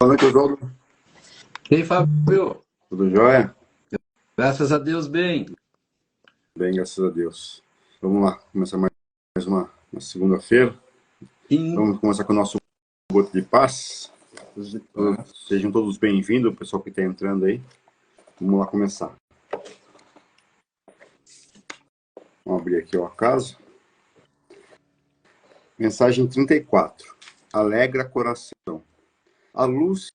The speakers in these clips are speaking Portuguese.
Boa noite, Oswaldo. E aí, Fábio? Tudo jóia? Graças a Deus, bem. Bem, graças a Deus. Vamos lá, começar mais uma segunda-feira. Sim. Vamos começar com o nosso Gota de Paz. Sejam todos bem-vindos, o pessoal que está entrando aí. Vamos lá começar. Vamos abrir aqui o acaso. Mensagem 34. Alegra coração. A luz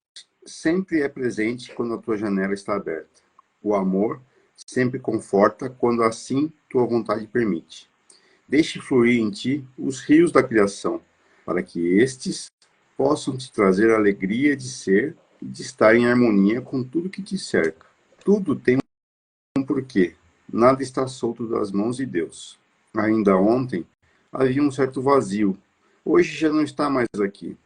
sempre é presente quando a tua janela está aberta. O amor sempre conforta quando assim tua vontade permite. Deixe fluir em ti os rios da criação, para que estes possam te trazer a alegria de ser e de estar em harmonia com tudo que te cerca. Tudo tem um porquê. Nada está solto das mãos de Deus. Ainda ontem havia um certo vazio. Hoje já não está mais aqui.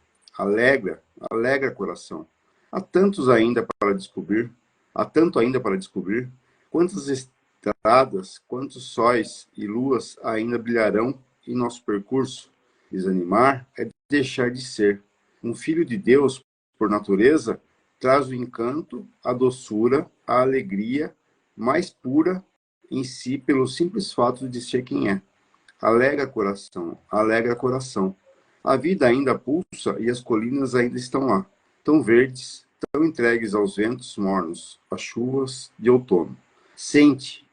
Alegra coração. Há tantos ainda para descobrir. Há tanto ainda para descobrir. Quantas estradas, quantos sóis e luas ainda brilharão em nosso percurso? Desanimar é deixar de ser. Um filho de Deus, por natureza, traz o encanto, a doçura, a alegria mais pura em si pelo simples fato de ser quem é. Alegra coração, alegra coração. A vida ainda pulsa e as colinas ainda estão lá, tão verdes, tão entregues aos ventos mornos, às chuvas de outono. Sente,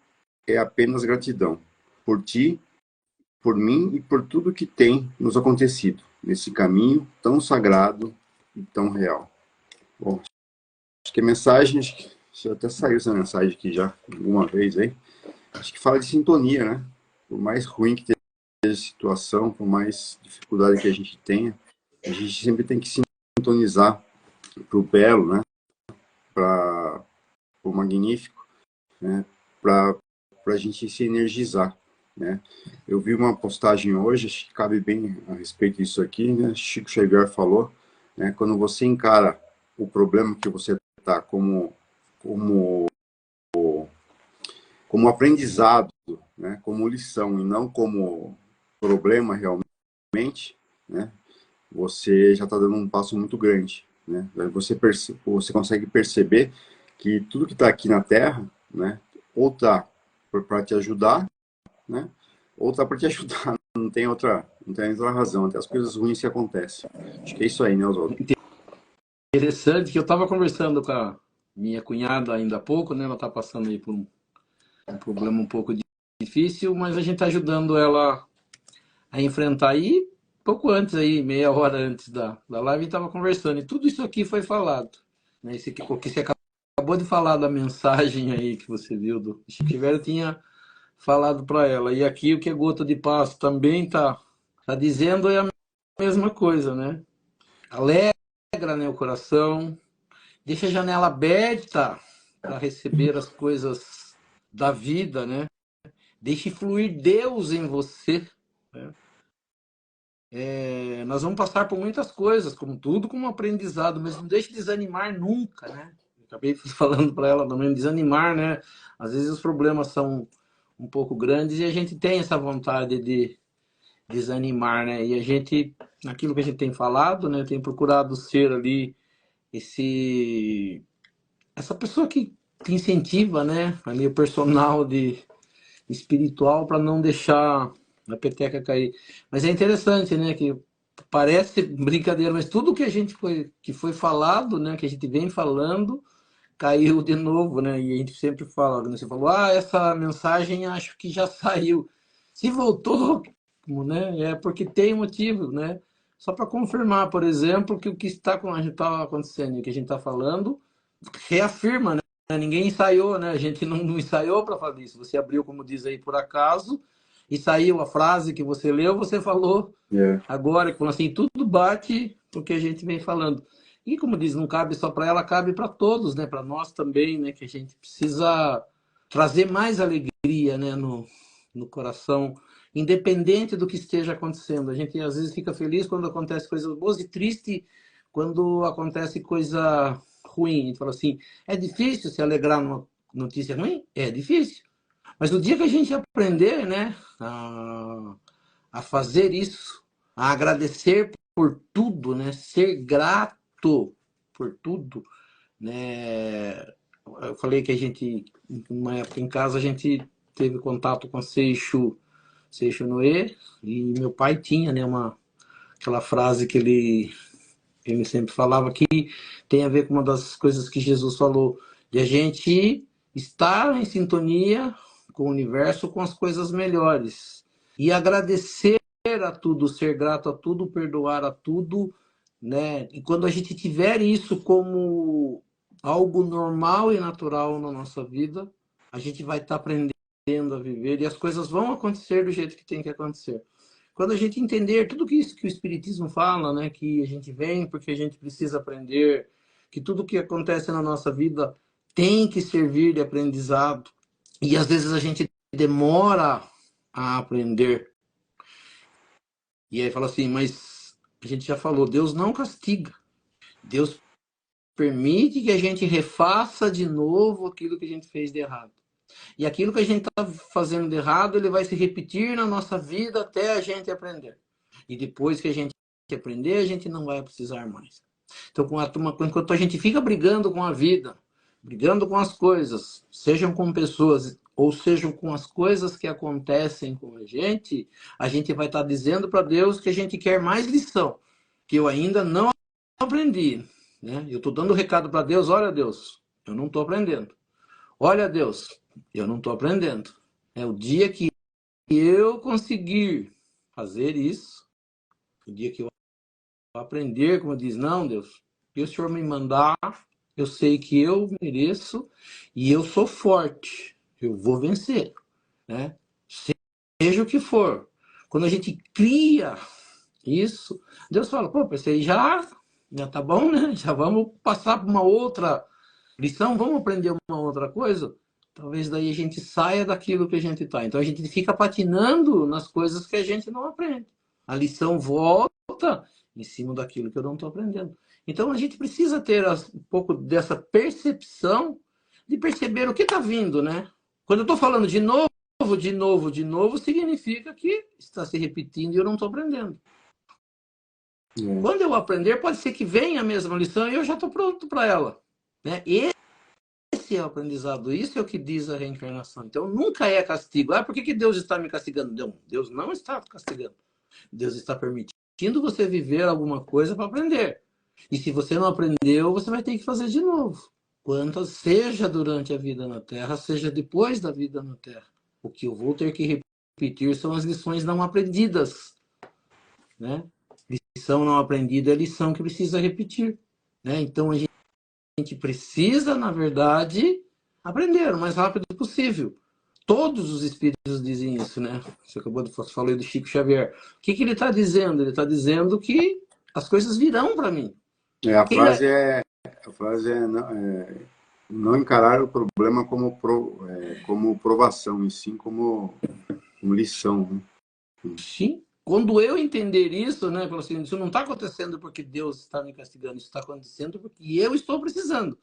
é apenas gratidão por ti, por mim e por tudo que tem nos acontecido nesse caminho tão sagrado e tão real. Bom, acho que a mensagem, acho que até saiu essa mensagem aqui já alguma vez aí. Acho que fala de sintonia, né? Por mais ruim que esteja a situação, por mais dificuldade que a gente tenha, a gente sempre tem que sintonizar para o belo, né? Para o magnífico, né? Para a gente se energizar, né? Eu vi uma postagem hoje, acho que cabe bem a respeito disso aqui, né? Chico Xavier falou, né? Quando você encara o problema que você está como aprendizado, né? Como lição e não como problema realmente, né? Você já está dando um passo muito grande, né? Você consegue perceber que tudo que está aqui na Terra, né? Ou está para te ajudar, né? Ou está para te ajudar. Não tem outra razão. Até as coisas ruins que acontecem. Acho que é isso aí, né, Oswaldo? Interessante que eu estava conversando com a minha cunhada ainda há pouco, né? Ela está passando aí por um problema um pouco difícil, mas a gente está ajudando ela a enfrentar aí. Pouco antes aí, meia hora antes da live, estava conversando e tudo isso aqui foi falado, né? O que você acabou de falar da mensagem aí que você viu do Chico Xavier, tinha falado para ela. E aqui o que é Gota de Paz também tá dizendo é a mesma coisa, né? Alegra, né, o coração, deixa a janela aberta para receber as coisas da vida, né? Deixe fluir Deus em você, né? Nós vamos passar por muitas coisas, como tudo, como aprendizado, mas não deixe de desanimar nunca, né? Eu acabei falando para ela também, desanimar, né? Às vezes os problemas são um pouco grandes e a gente tem essa vontade de desanimar, né? E a gente, naquilo que a gente tem falado, né, tem procurado ser ali essa pessoa que incentiva, né, ali o personal de espiritual para não deixar a peteca cair. Mas é interessante, né, que parece brincadeira, mas tudo que foi falado, né, que a gente vem falando, caiu de novo, né? E a gente sempre fala, né, você falou, essa mensagem acho que já saiu. Se voltou, né? É porque tem motivo, né? Só para confirmar, por exemplo, que o que está acontecendo, o que a gente está falando, reafirma, né? Ninguém ensaiou, né? A gente não ensaiou para falar isso. Você abriu, como diz aí, por acaso, e saiu a frase que você leu, você falou agora, que falou assim, tudo bate o que a gente vem falando. E como diz, não cabe só para ela, cabe para todos, né? Para nós também, né? Que a gente precisa trazer mais alegria, né? No coração, independente do que esteja acontecendo. A gente às vezes fica feliz quando acontece coisas boas e triste quando acontece coisa ruim. A gente fala assim, é difícil se alegrar numa notícia ruim? É difícil. Mas o dia que a gente aprender, né, a fazer isso, a agradecer por tudo, né, ser grato por tudo, né? Eu falei que a gente, uma época em casa, a gente teve contato com Seixo Noé, e meu pai tinha, né, aquela frase que ele sempre falava que tem a ver com uma das coisas que Jesus falou, de a gente estar em sintonia com o universo, com as coisas melhores. E agradecer a tudo, ser grato a tudo, perdoar a tudo, né? E quando a gente tiver isso como algo normal e natural na nossa vida, a gente vai estar aprendendo a viver e as coisas vão acontecer do jeito que tem que acontecer. Quando a gente entender tudo isso que o Espiritismo fala, né, que a gente vem porque a gente precisa aprender, que tudo que acontece na nossa vida tem que servir de aprendizado, e às vezes a gente demora a aprender. E aí fala assim, mas a gente já falou, Deus não castiga. Deus permite que a gente refaça de novo aquilo que a gente fez de errado. E aquilo que a gente está fazendo de errado, ele vai se repetir na nossa vida até a gente aprender. E depois que a gente aprender, a gente não vai precisar mais. Então, enquanto a gente fica brigando com a vida, brigando com as coisas, sejam com pessoas ou sejam com as coisas que acontecem com a gente vai estar dizendo para Deus que a gente quer mais lição, que eu ainda não aprendi. Né? Eu estou dando recado para Deus, olha Deus, eu não estou aprendendo. Olha Deus, eu não estou aprendendo. É o dia que eu conseguir fazer isso, o dia que eu aprender, como diz, não, Deus, se o Senhor me mandar, eu sei que eu mereço e eu sou forte, eu vou vencer, né? Seja o que for. Quando a gente cria isso, Deus fala, pô, pensei, já tá bom, né? Já vamos passar para uma outra lição, vamos aprender uma outra coisa? Talvez daí a gente saia daquilo que a gente está. Então a gente fica patinando nas coisas que a gente não aprende. A lição volta em cima daquilo que eu não estou aprendendo. Então a gente precisa ter um pouco dessa percepção de perceber o que está vindo, né? Quando eu estou falando de novo, significa que está se repetindo e eu não estou aprendendo. Quando eu aprender, pode ser que venha a mesma lição e eu já estou pronto para ela. Né? Esse é o aprendizado, isso é o que diz a reencarnação. Então nunca é castigo. Por que Deus está me castigando? Não, Deus não está castigando. Deus está permitindo você viver alguma coisa para aprender. E se você não aprendeu, você vai ter que fazer de novo. Quantas, seja durante a vida na Terra, seja depois da vida na Terra. O que eu vou ter que repetir são as lições não aprendidas. Né? Lição não aprendida é lição que precisa repetir. Né? Então a gente precisa, na verdade, aprender o mais rápido possível. Todos os espíritos dizem isso, né? Você acabou de falar do Chico Xavier. O que ele está dizendo? Ele está dizendo que as coisas virão para mim. A frase é não encarar o problema como provação, e sim como lição. Né? Sim. Quando eu entender isso, né? Assim, isso não está acontecendo porque Deus está me castigando, isso está acontecendo porque eu estou precisando.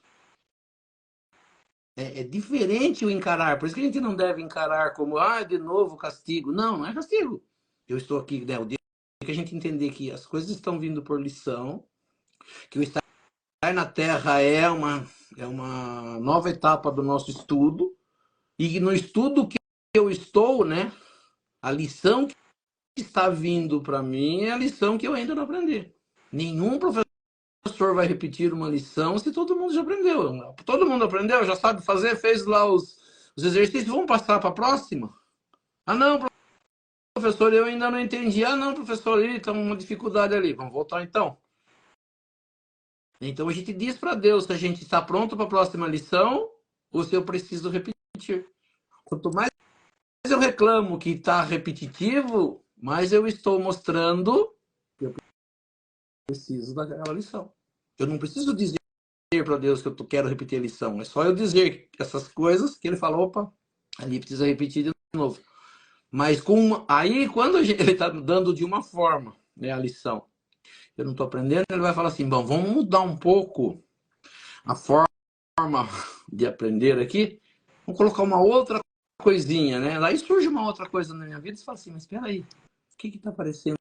É diferente o encarar. Por isso que a gente não deve encarar como, de novo castigo. Não, não é castigo. Eu estou aqui, né? O dia que a gente entender que as coisas estão vindo por lição, que o estar na Terra é uma nova etapa do nosso estudo, e no estudo que eu estou, né? A lição que está vindo para mim é a lição que eu ainda não aprendi. Nenhum professor vai repetir uma lição se todo mundo já aprendeu. Todo mundo aprendeu, já sabe fazer, fez lá os exercícios, vamos passar para a próxima? Não, professor, eu ainda não entendi. Não, professor, está uma dificuldade ali. Vamos voltar então. Então a gente diz para Deus se a gente está pronto para a próxima lição ou se eu preciso repetir. Quanto mais eu reclamo que está repetitivo, mais eu estou mostrando que eu preciso daquela lição. Eu não preciso dizer para Deus que eu quero repetir a lição. É só eu dizer essas coisas que ele fala, opa, ali precisa repetir de novo. Mas aí, quando ele está dando de uma forma, né, a lição, eu não estou aprendendo, ele vai falar assim, bom, vamos mudar um pouco a forma de aprender aqui, vamos colocar uma outra coisinha, né? Daí surge uma outra coisa na minha vida e você fala assim, mas espera aí, o que está aparecendo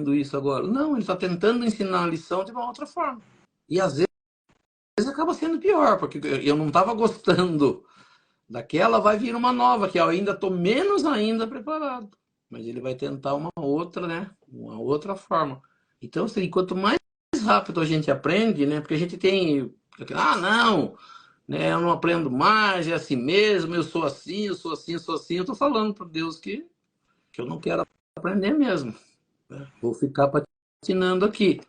isso agora? Não, ele está tentando ensinar a lição de uma outra forma. E às acaba sendo pior, porque eu não estava gostando daquela, vai vir uma nova, que eu ainda estou menos ainda preparado. Mas ele vai tentar uma outra, né? Uma outra forma. Então, assim, quanto mais rápido a gente aprende, né? Porque a gente tem... Ah, não! Né, eu não aprendo mais, é assim mesmo, eu sou assim, eu sou assim, eu sou assim. Eu estou falando para Deus que eu não quero aprender mesmo. Né? Vou ficar patinando aqui.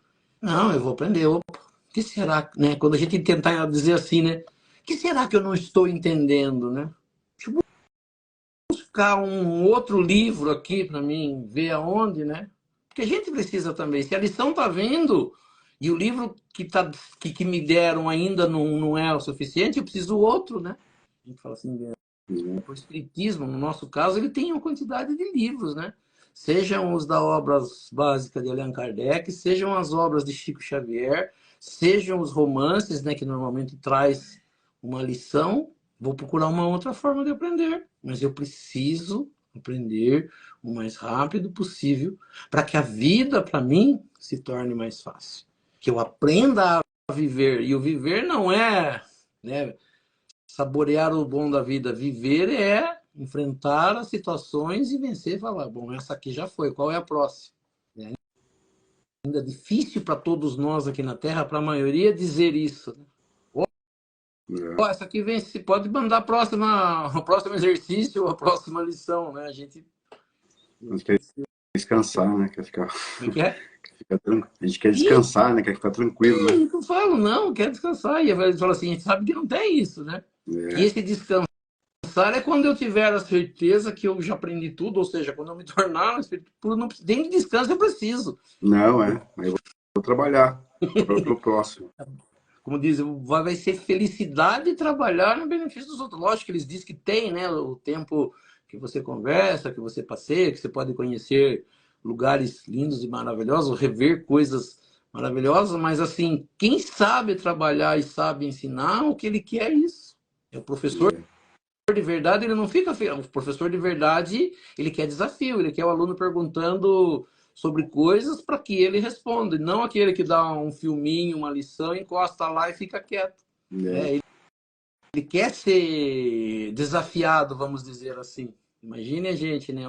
Não, eu vou aprender. Opa, o que será, né? Quando a gente tentar dizer assim, né? O que será que eu não estou entendendo, né? Deixa eu buscar um outro livro aqui para mim ver aonde, né? Porque a gente precisa também. Se a lição está vindo e o livro que me deram ainda não é o suficiente, eu preciso do outro, né? A gente fala assim, o Espiritismo, no nosso caso, ele tem uma quantidade de livros, né? Sejam os da obras básicas de Allan Kardec, sejam as obras de Chico Xavier, sejam os romances, né, que normalmente traz uma lição. Vou procurar uma outra forma de aprender, mas eu preciso aprender o mais rápido possível para que a vida, para mim, se torne mais fácil. Que eu aprenda a viver. E o viver não é, né, saborear o bom da vida. Viver é enfrentar as situações e vencer e falar, bom, essa aqui já foi, qual é a próxima? É ainda difícil para todos nós aqui na Terra, para a maioria, dizer isso. Oh, essa aqui vence, pode mandar o próximo exercício ou a próxima lição, né? A gente quer descansar, né? Quer ficar... Como é que é? A gente quer descansar, né? Quer ficar tranquilo, né? Eu falo, não, quer descansar. E ele fala assim, a gente sabe que não tem isso, né? Que esse descansar é quando eu tiver a certeza que eu já aprendi tudo, ou seja, quando eu me tornar um espírito puro, não preciso, nem de descanso eu preciso. Não, mas eu vou trabalhar para o próximo. Como diz, vai ser felicidade trabalhar no benefício dos outros. Lógico que eles dizem que tem, né, o tempo que você conversa, que você passeia, que você pode conhecer lugares lindos e maravilhosos, rever coisas maravilhosas, mas assim, quem sabe trabalhar e sabe ensinar, o que ele quer é isso. É o professor de verdade, ele não fica... O professor de verdade, ele quer desafio, ele quer o aluno perguntando sobre coisas para que ele responda, e não aquele que dá um filminho, uma lição, encosta lá e fica quieto. Ele quer ser desafiado, vamos dizer assim. Imagine a gente, né?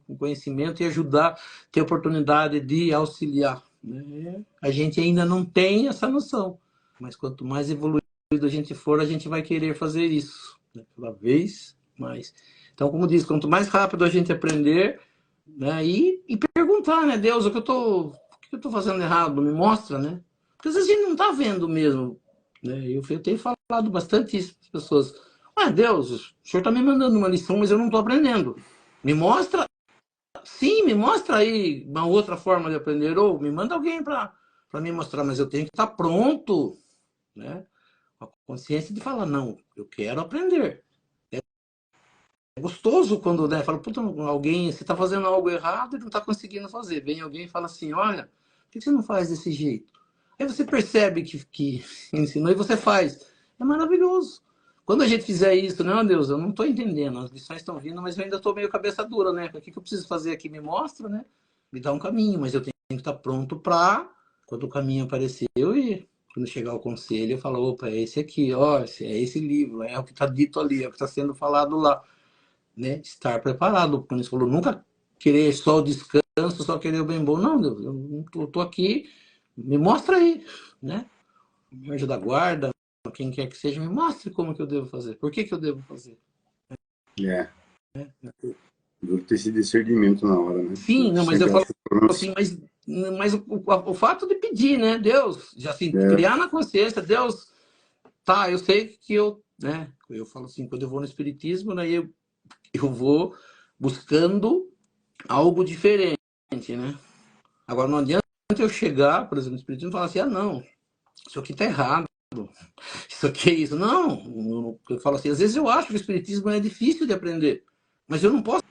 Com conhecimento e ajudar, ter oportunidade de auxiliar. Né? A gente ainda não tem essa noção, mas quanto mais evoluído a gente for, a gente vai querer fazer isso, né? Cada vez mais. Então, como diz, quanto mais rápido a gente aprender, né? E perguntar, né? Deus, o que eu tô fazendo errado? Me mostra, né? Porque às vezes a gente não está vendo mesmo. Né? Eu tenho falado bastante isso para as pessoas. Ah, Deus, o senhor está me mandando uma lição, mas eu não estou aprendendo. Me mostra, sim, me mostra aí uma outra forma de aprender, ou me manda alguém para me mostrar, mas eu tenho que estar pronto, né? Com a consciência de falar, não, eu quero aprender. É gostoso quando, né, fala, puta, alguém, você está fazendo algo errado e não está conseguindo fazer. Vem alguém e fala assim, olha, por que você não faz desse jeito? Aí você percebe que ensinou e você faz. É maravilhoso. Quando a gente fizer isso, né, Deus, eu não estou entendendo, as lições estão vindo, mas eu ainda estou meio cabeça dura, né? O que eu preciso fazer aqui? Me mostra, né? Me dá um caminho, mas eu tenho que estar pronto para, quando o caminho apareceu e quando chegar o conselho, eu falo, opa, é esse aqui, ó, é esse livro, é o que está dito ali, é o que está sendo falado lá. Né? Estar preparado, como você falou, nunca querer só o descanso, só querer o bem bom. Não, Deus, eu tô aqui, me mostra aí, né? Me anjo da guarda, quem quer que seja, me mostre como que eu devo fazer, por que eu devo fazer. Deve ter esse discernimento na hora, né? Sim, não, mas eu falo assim, mas o fato de pedir, né? Deus, já assim, criar na consciência, Deus, tá, eu sei que eu, né? Eu falo assim, quando eu vou no Espiritismo, né? Eu vou buscando algo diferente, né? Agora, não adianta eu chegar, por exemplo, no Espiritismo e falar assim, ah, não, isso aqui tá errado, isso aqui é isso. Não, eu falo assim, às vezes eu acho que o Espiritismo é difícil de aprender, mas eu não posso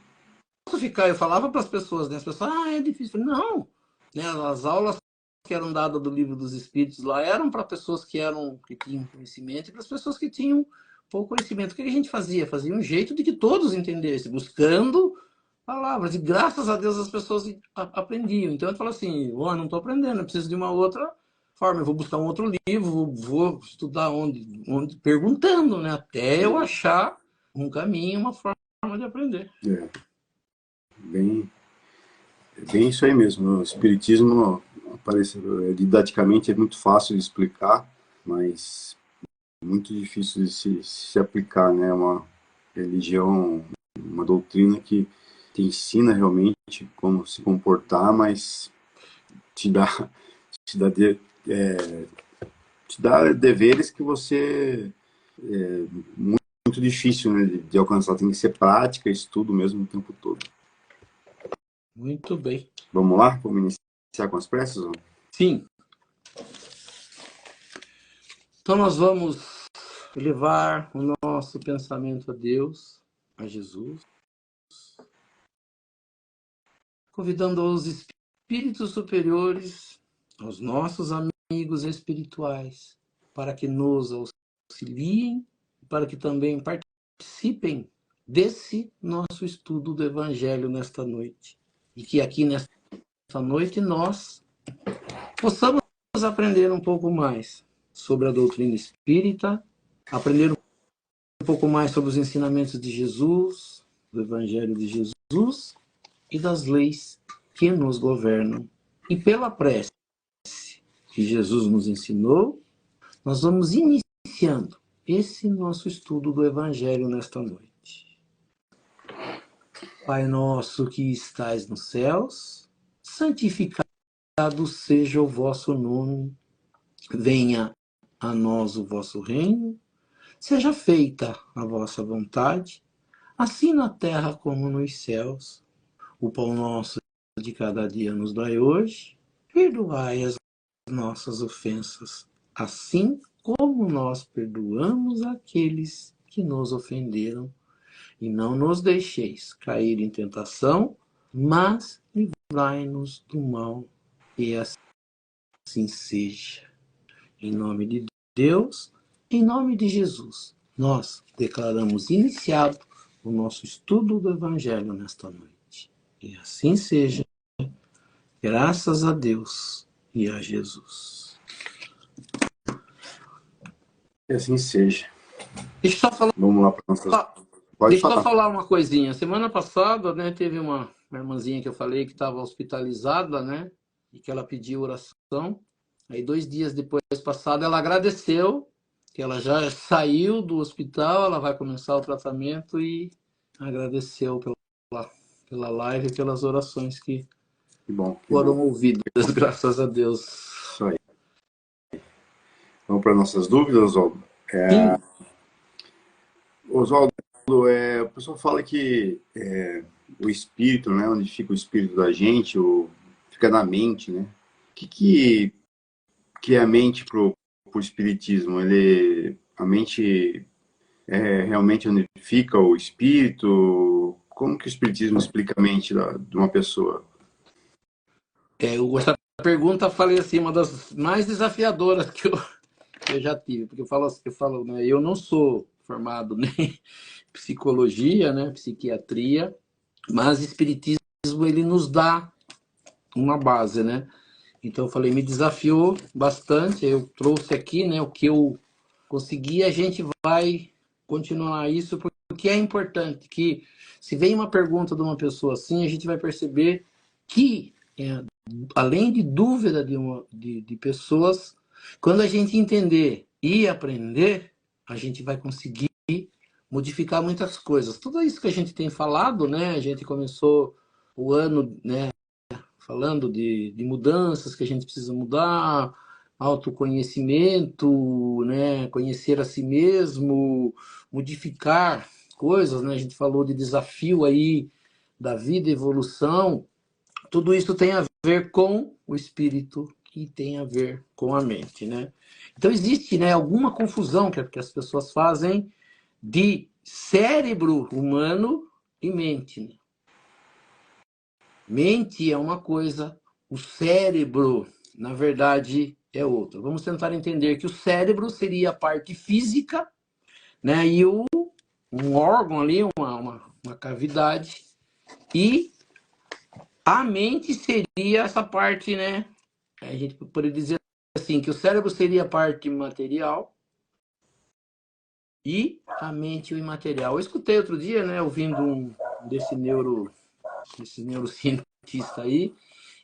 ficar, eu falava para as pessoas, né? As pessoas, é difícil. Não, né? As aulas que eram dadas do Livro dos Espíritos lá eram para pessoas que tinham conhecimento e para as pessoas que tinham pouco conhecimento. O que a gente fazia? Fazia um jeito de que todos entendessem, buscando palavras. E graças a Deus as pessoas aprendiam. Então eu falo assim, não estou aprendendo, eu preciso de uma outra forma. Eu vou buscar um outro livro, vou estudar onde perguntando, né? Até eu achar um caminho, uma forma de aprender. É, bem, bem isso aí mesmo. O espiritismo, parece, didaticamente, é muito fácil de explicar, mas muito difícil de se aplicar, né? É uma religião, uma doutrina que te ensina realmente como se comportar, mas te dá, te dá, de, te dá deveres que você muito difícil, né, de alcançar. Tem que ser prática, estudo mesmo o tempo todo. Muito bem. Vamos lá? Vamos iniciar com as preces? Ó? Sim. Então nós vamos levar o nosso pensamento a Deus, a Jesus, convidando os espíritos superiores, aos nossos amigos espirituais, para que nos auxiliem, para que também participem desse nosso estudo do Evangelho nesta noite. E que aqui nesta noite nós possamos aprender um pouco mais sobre a doutrina espírita, aprender um pouco mais sobre os ensinamentos de Jesus, do Evangelho de Jesus e das leis que nos governam. E pela prece que Jesus nos ensinou, nós vamos iniciando esse nosso estudo do Evangelho nesta noite. Pai nosso que estais nos céus, santificado seja o vosso nome, venha a nós o vosso reino, seja feita a vossa vontade, assim na terra como nos céus. O pão nosso de cada dia nos dai hoje, perdoai as nossas ofensas, assim como nós perdoamos aqueles que nos ofenderam. E não nos deixeis cair em tentação, mas livrai-nos do mal, e assim seja. Em nome de Deus, em nome de Jesus, nós declaramos iniciado o nosso estudo do Evangelho nesta noite. E assim seja, graças a Deus e a Jesus. Que assim seja. Deixa eu só falar, Vamos lá para nossas. Pode deixa eu só falar. falar uma coisinha. Semana passada, né, teve uma irmãzinha que eu falei que estava hospitalizada, né, e que ela pediu oração. Aí 2 dias depois passado, ela agradeceu que ela já saiu do hospital, ela vai começar o tratamento e agradeceu pela live e pelas orações que Que bom, que foram bom. ouvidas, graças a Deus. Isso aí. Vamos para nossas dúvidas, Oswaldo? Sim, Oswaldo, o pessoal fala que o espírito, né, onde fica o espírito da gente, fica na mente, né? O que é a mente pro espiritismo? A mente é realmente onde fica o espírito? Como que o espiritismo explica a mente de uma pessoa? essa pergunta, falei assim, uma das mais desafiadoras que eu já tive, porque eu falo, né, eu não sou formado nem em psicologia, né, psiquiatria, mas espiritismo ele nos dá uma base, né? Então eu falei, me desafiou bastante, eu trouxe aqui, né, o que eu consegui, a gente vai continuar isso, porque é importante que se vem uma pergunta de uma pessoa assim, a gente vai perceber que, além de dúvida de pessoas, quando a gente entender e aprender, a gente vai conseguir modificar muitas coisas. Tudo isso que a gente tem falado, né? A gente começou o ano, né, falando de mudanças que a gente precisa mudar, autoconhecimento, né, conhecer a si mesmo, modificar coisas, né? A gente falou de desafio aí da vida, evolução. Tudo isso tem a ver com o espírito e tem a ver com a mente, né? Então existe, né, alguma confusão que as pessoas fazem de cérebro humano e mente, né? Mente é uma coisa, o cérebro, na verdade, é outra. Vamos tentar entender que o cérebro seria a parte física, né? E um órgão ali, uma cavidade, e a mente seria essa parte, né? A gente poderia dizer assim, que o cérebro seria a parte material e a mente o imaterial. Eu escutei outro dia, né, ouvindo desse neurocientista aí,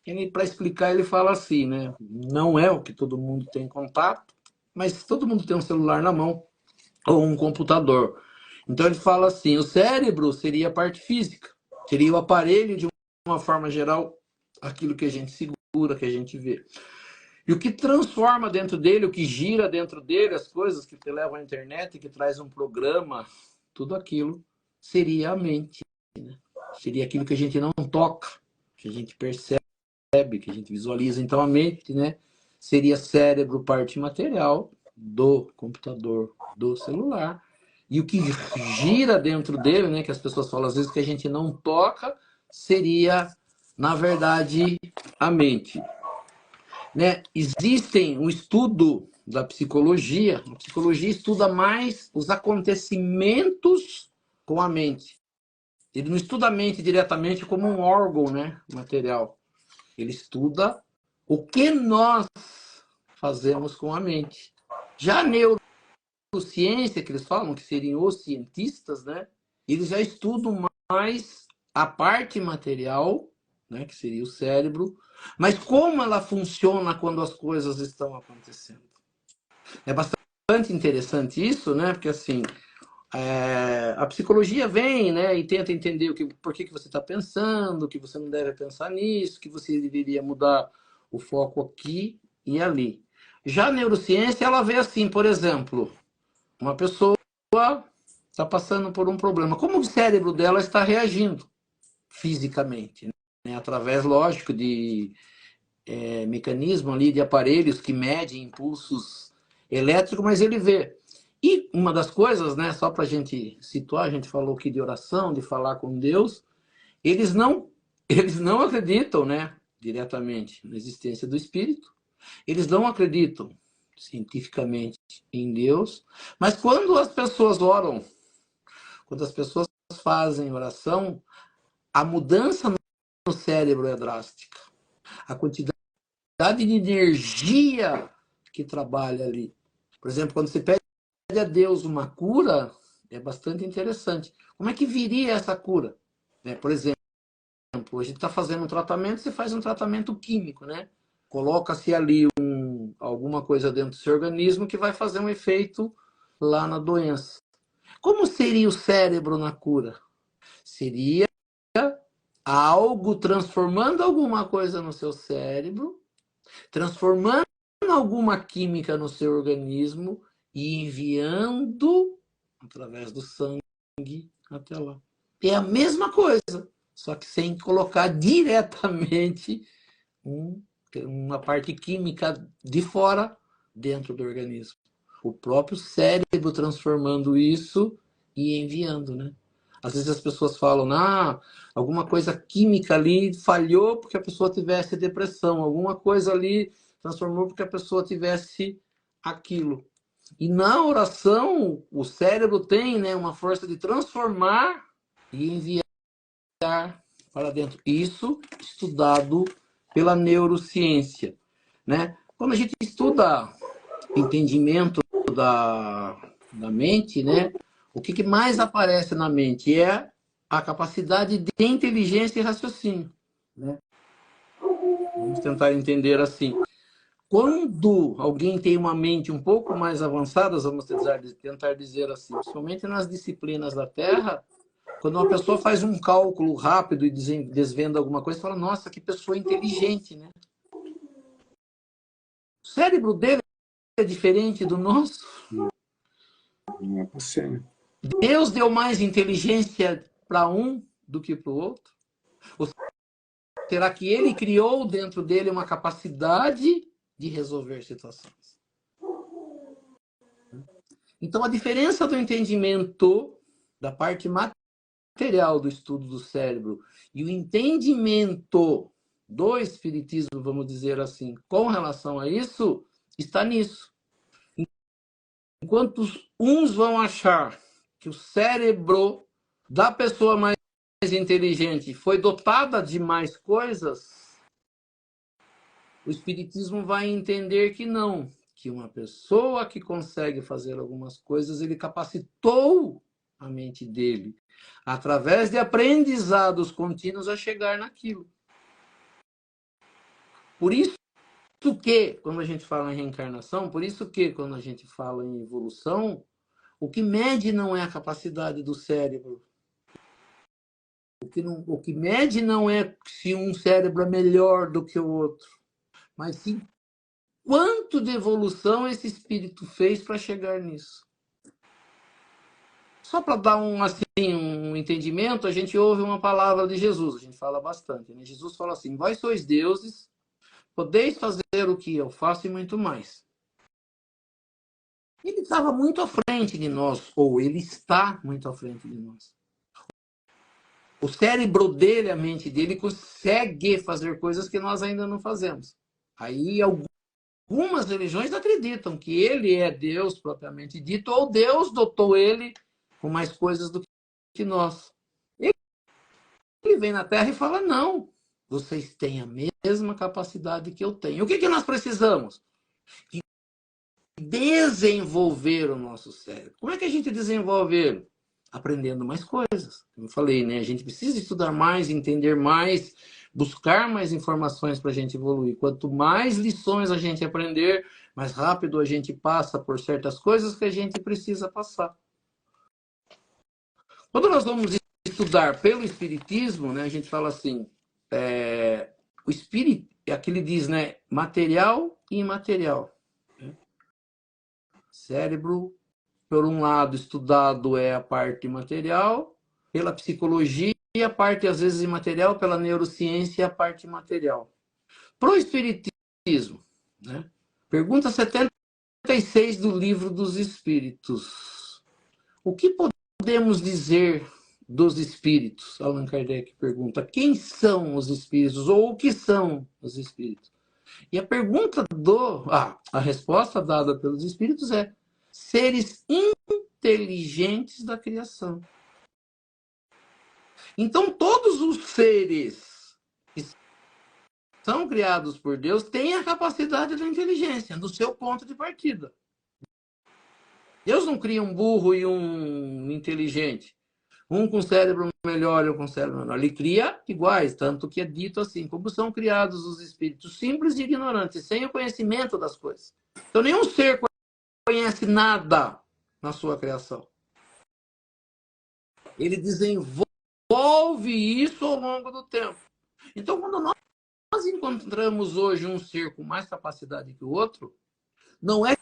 ele, para explicar, ele fala assim, né, não é o que todo mundo tem contato, mas todo mundo tem um celular na mão ou um computador. Então ele fala assim, o cérebro seria a parte física, seria o aparelho de uma forma geral, aquilo que a gente segura, que a gente vê. E o que transforma dentro dele, o que gira dentro dele, as coisas que te levam à internet, que traz um programa, tudo aquilo seria a mente. Né? Seria aquilo que a gente não toca, que a gente percebe, que a gente visualiza. Então a mente, né, seria cérebro, parte material do computador, do celular. E o que gira dentro dele, né, que as pessoas falam às vezes que a gente não toca, seria, na verdade, a mente. Né? Existem um estudo da psicologia, a psicologia estuda mais os acontecimentos com a mente. Ele não estuda a mente diretamente como um órgão, né, material. Ele estuda o que nós fazemos com a mente. Já a neurociência, que eles falam, que seriam os cientistas, né, eles já estudam mais a parte material, né, que seria o cérebro, mas como ela funciona quando as coisas estão acontecendo. É bastante interessante isso, né? Porque assim, a psicologia vem, né, e tenta entender por que você está pensando, que você não deve pensar nisso, que você deveria mudar o foco aqui e ali. Já a neurociência, ela vê assim, por exemplo, uma pessoa está passando por um problema. Como o cérebro dela está reagindo fisicamente, né? Através, lógico, de mecanismo ali de aparelhos que medem impulsos elétricos, mas ele vê. E uma das coisas, né, só para a gente situar, a gente falou aqui de oração, de falar com Deus, eles não acreditam, né, diretamente na existência do Espírito, eles não acreditam cientificamente em Deus, mas quando as pessoas oram, quando as pessoas fazem oração, a mudança no cérebro é drástica. A quantidade de energia que trabalha ali. Por exemplo, quando você pede a Deus uma cura, é bastante interessante. Como é que viria essa cura? Por exemplo, a gente está fazendo um tratamento, você faz um tratamento químico, né? Coloca-se ali alguma coisa dentro do seu organismo que vai fazer um efeito lá na doença. Como seria o cérebro na cura? Seria algo transformando alguma coisa no seu cérebro, transformando alguma química no seu organismo e enviando através do sangue até lá. É a mesma coisa, só que sem colocar diretamente uma parte química de fora dentro do organismo. O próprio cérebro transformando isso e enviando, né? Às vezes as pessoas falam, alguma coisa química ali falhou porque a pessoa tivesse depressão, alguma coisa ali transformou porque a pessoa tivesse aquilo. E na oração, o cérebro tem, né, uma força de transformar e enviar para dentro. Isso estudado pela neurociência, né? Quando a gente estuda entendimento da mente, né? O que mais aparece na mente é a capacidade de inteligência e raciocínio, né? Vamos tentar entender assim. Quando alguém tem uma mente um pouco mais avançada, vamos tentar dizer assim, principalmente nas disciplinas da Terra, quando uma pessoa faz um cálculo rápido e desvenda alguma coisa, fala, nossa, que pessoa inteligente, né? O cérebro dele é diferente do nosso. Não é possível. Deus deu mais inteligência para um do que para o outro? Ou será que ele criou dentro dele uma capacidade de resolver situações? Então, a diferença do entendimento da parte material do estudo do cérebro e o entendimento do espiritismo, vamos dizer assim, com relação a isso, está nisso. Enquanto uns vão achar que o cérebro da pessoa mais inteligente foi dotada de mais coisas, o Espiritismo vai entender que não, que uma pessoa que consegue fazer algumas coisas, ele capacitou a mente dele, através de aprendizados contínuos, a chegar naquilo. Por isso que, quando a gente fala em reencarnação, por isso que, quando a gente fala em evolução, o que mede não é a capacidade do cérebro. O que mede não é se um cérebro é melhor do que o outro, mas sim quanto de evolução esse espírito fez para chegar nisso. Só para dar um entendimento, a gente ouve uma palavra de Jesus, a gente fala bastante, né? Jesus fala assim: vós sois deuses, podeis fazer o que eu faço e muito mais. Ele estava muito à frente de nós, ou ele está muito à frente de nós. O cérebro dele, a mente dele, consegue fazer coisas que nós ainda não fazemos. Aí algumas religiões acreditam que ele é Deus propriamente dito, ou Deus dotou ele com mais coisas do que nós. Ele vem na Terra e fala: não, vocês têm a mesma capacidade que eu tenho. O que nós precisamos? Desenvolver o nosso cérebro. Como é que a gente desenvolve ele? Aprendendo mais coisas. Como eu falei, né? A gente precisa estudar mais, entender mais, buscar mais informações para a gente evoluir. Quanto mais lições a gente aprender, mais rápido a gente passa por certas coisas que a gente precisa passar. Quando nós vamos estudar pelo Espiritismo, né, a gente fala assim, o Espírito, aqui ele diz, né, material e imaterial. Né? Cérebro, por um lado, estudado é a parte material, pela psicologia, a parte, às vezes, imaterial, pela neurociência, a parte material. Para o Espiritismo, né? Pergunta 76 do Livro dos Espíritos. O que podemos dizer dos espíritos? Allan Kardec pergunta: quem são os espíritos? Ou o que são os espíritos? E a pergunta a resposta dada pelos espíritos é: seres inteligentes da criação. Então, todos os seres que são criados por Deus têm a capacidade da inteligência, do seu ponto de partida. Deus não cria um burro e um inteligente, um com cérebro melhor e um com cérebro menor. Ele cria iguais, tanto que é dito assim: como são criados os espíritos simples e ignorantes, sem o conhecimento das coisas. Então, nenhum ser conhece nada na sua criação. Ele desenvolve isso ao longo do tempo. Então, quando nós encontramos hoje um ser com mais capacidade que o outro, não é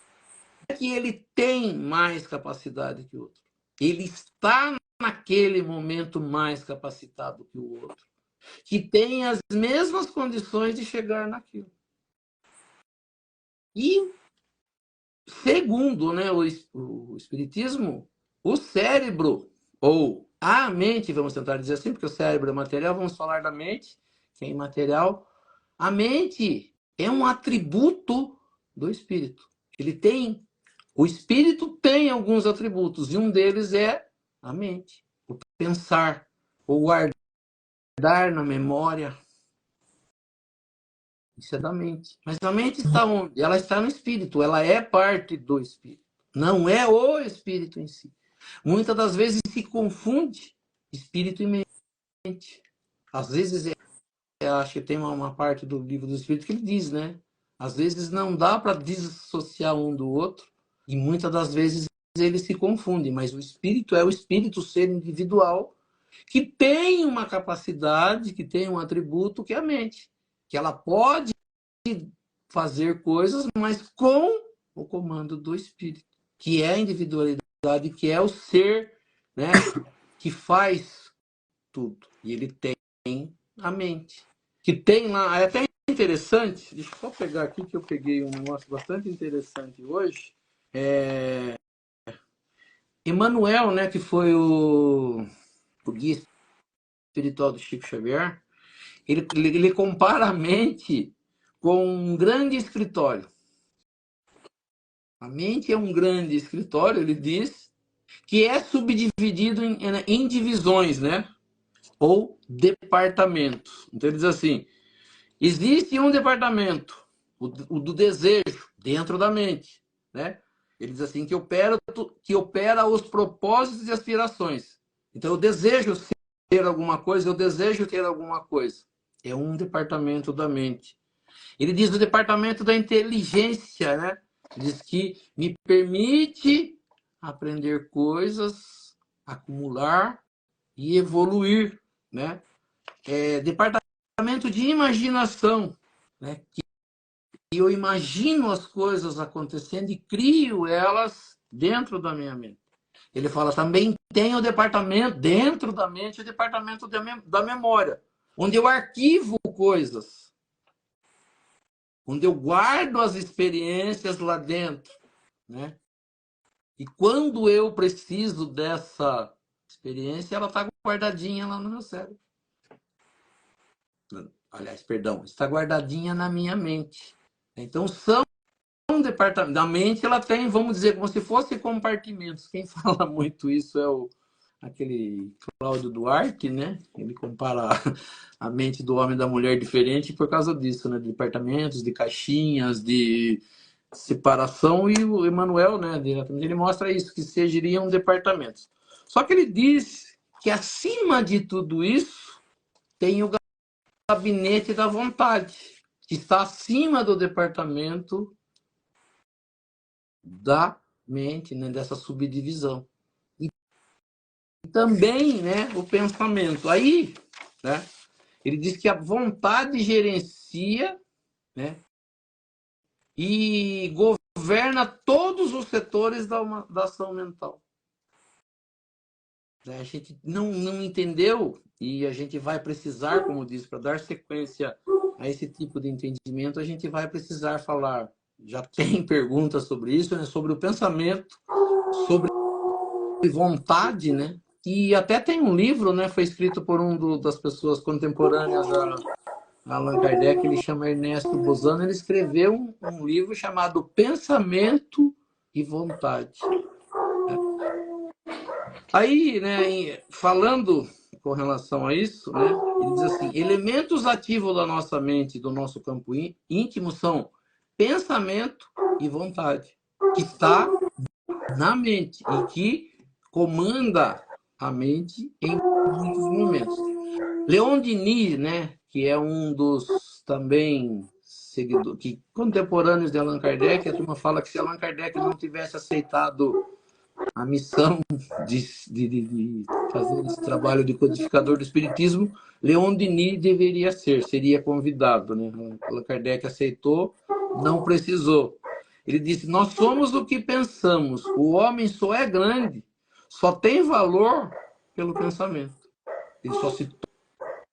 que ele tem mais capacidade que o outro. Ele está naquele momento mais capacitado que o outro, que tem as mesmas condições de chegar naquilo. E, segundo, né, o Espiritismo, o cérebro, ou a mente, vamos tentar dizer assim, porque o cérebro é material, vamos falar da mente, que é imaterial. A mente é um atributo do espírito. O espírito tem alguns atributos, e um deles é a mente, o pensar, o guardar na memória. Isso é da mente. Mas a mente está onde? Ela está no espírito, ela é parte do espírito. Não é o espírito em si. Muitas das vezes se confunde espírito e mente. Às vezes, acho que tem uma parte do livro do Espírito que ele diz, né? Às vezes não dá para dissociar um do outro, e muitas das vezes eles se confundem, mas o espírito é o espírito, o ser individual, que tem uma capacidade, que tem um atributo que é a mente, que ela pode fazer coisas, mas com o comando do espírito, que é a individualidade, que é o ser, né, que faz tudo. E ele tem a mente, que tem lá, é até interessante, deixa eu só pegar aqui que eu peguei um negócio bastante interessante hoje. Emmanuel, né, que foi o guia espiritual do Chico Xavier, ele compara a mente com um grande escritório. A mente é um grande escritório, ele diz, que é subdividido em divisões, né? Ou departamentos. Então ele diz assim: existe um departamento o do desejo, dentro da mente, né? Ele diz assim, que opera os propósitos e aspirações. Então, eu desejo ter alguma coisa, eu desejo ter alguma coisa. É um departamento da mente. Ele diz o departamento da inteligência, né? Diz que me permite aprender coisas, acumular e evoluir, né? Departamento de imaginação, né? Que eu imagino as coisas acontecendo e crio elas dentro da minha mente. Ele fala também tem o departamento dentro da mente, o departamento da memória, onde eu arquivo coisas, onde eu guardo as experiências lá dentro, né? E quando eu preciso dessa experiência, ela está guardadinha lá no meu cérebro. Aliás, perdão, está guardadinha na minha mente. Então, são departamentos. Da mente, ela tem, vamos dizer, como se fosse compartimentos. Quem fala muito isso é aquele Cláudio Duarte, né? Ele compara a mente do homem e da mulher diferente por causa disso, né? De departamentos, de caixinhas, de separação. E o Emmanuel, né? Diretamente, ele mostra isso, que seriam departamentos. Só que ele diz que acima de tudo isso tem o gabinete da vontade, que está acima do departamento da mente, né, dessa subdivisão. E também, né, o pensamento. Aí, né, ele diz que a vontade gerencia, né, e governa todos os setores da ação mental. A gente não entendeu e a gente vai precisar, como diz, para dar sequência a esse tipo de entendimento, a gente vai precisar falar. Já tem perguntas sobre isso, né? Sobre o pensamento, sobre vontade, né? E até tem um livro, né? Foi escrito por das pessoas contemporâneas a Allan Kardec, ele chama Ernesto Bozano, ele escreveu um livro chamado Pensamento e Vontade. Aí, né, falando com relação a isso, né, ele diz assim, elementos ativos da nossa mente, do nosso campo íntimo são pensamento e vontade, que está na mente e que comanda a mente em muitos momentos. Leon Denis, né, que é um dos também seguidores, contemporâneos de Allan Kardec, a turma fala que se Allan Kardec não tivesse aceitado a missão de fazer esse trabalho de codificador do espiritismo, Leon Denis seria convidado, né? Allan Kardec aceitou, não precisou. Ele disse, nós somos o que pensamos, o homem só é grande, só tem valor pelo pensamento. Ele só se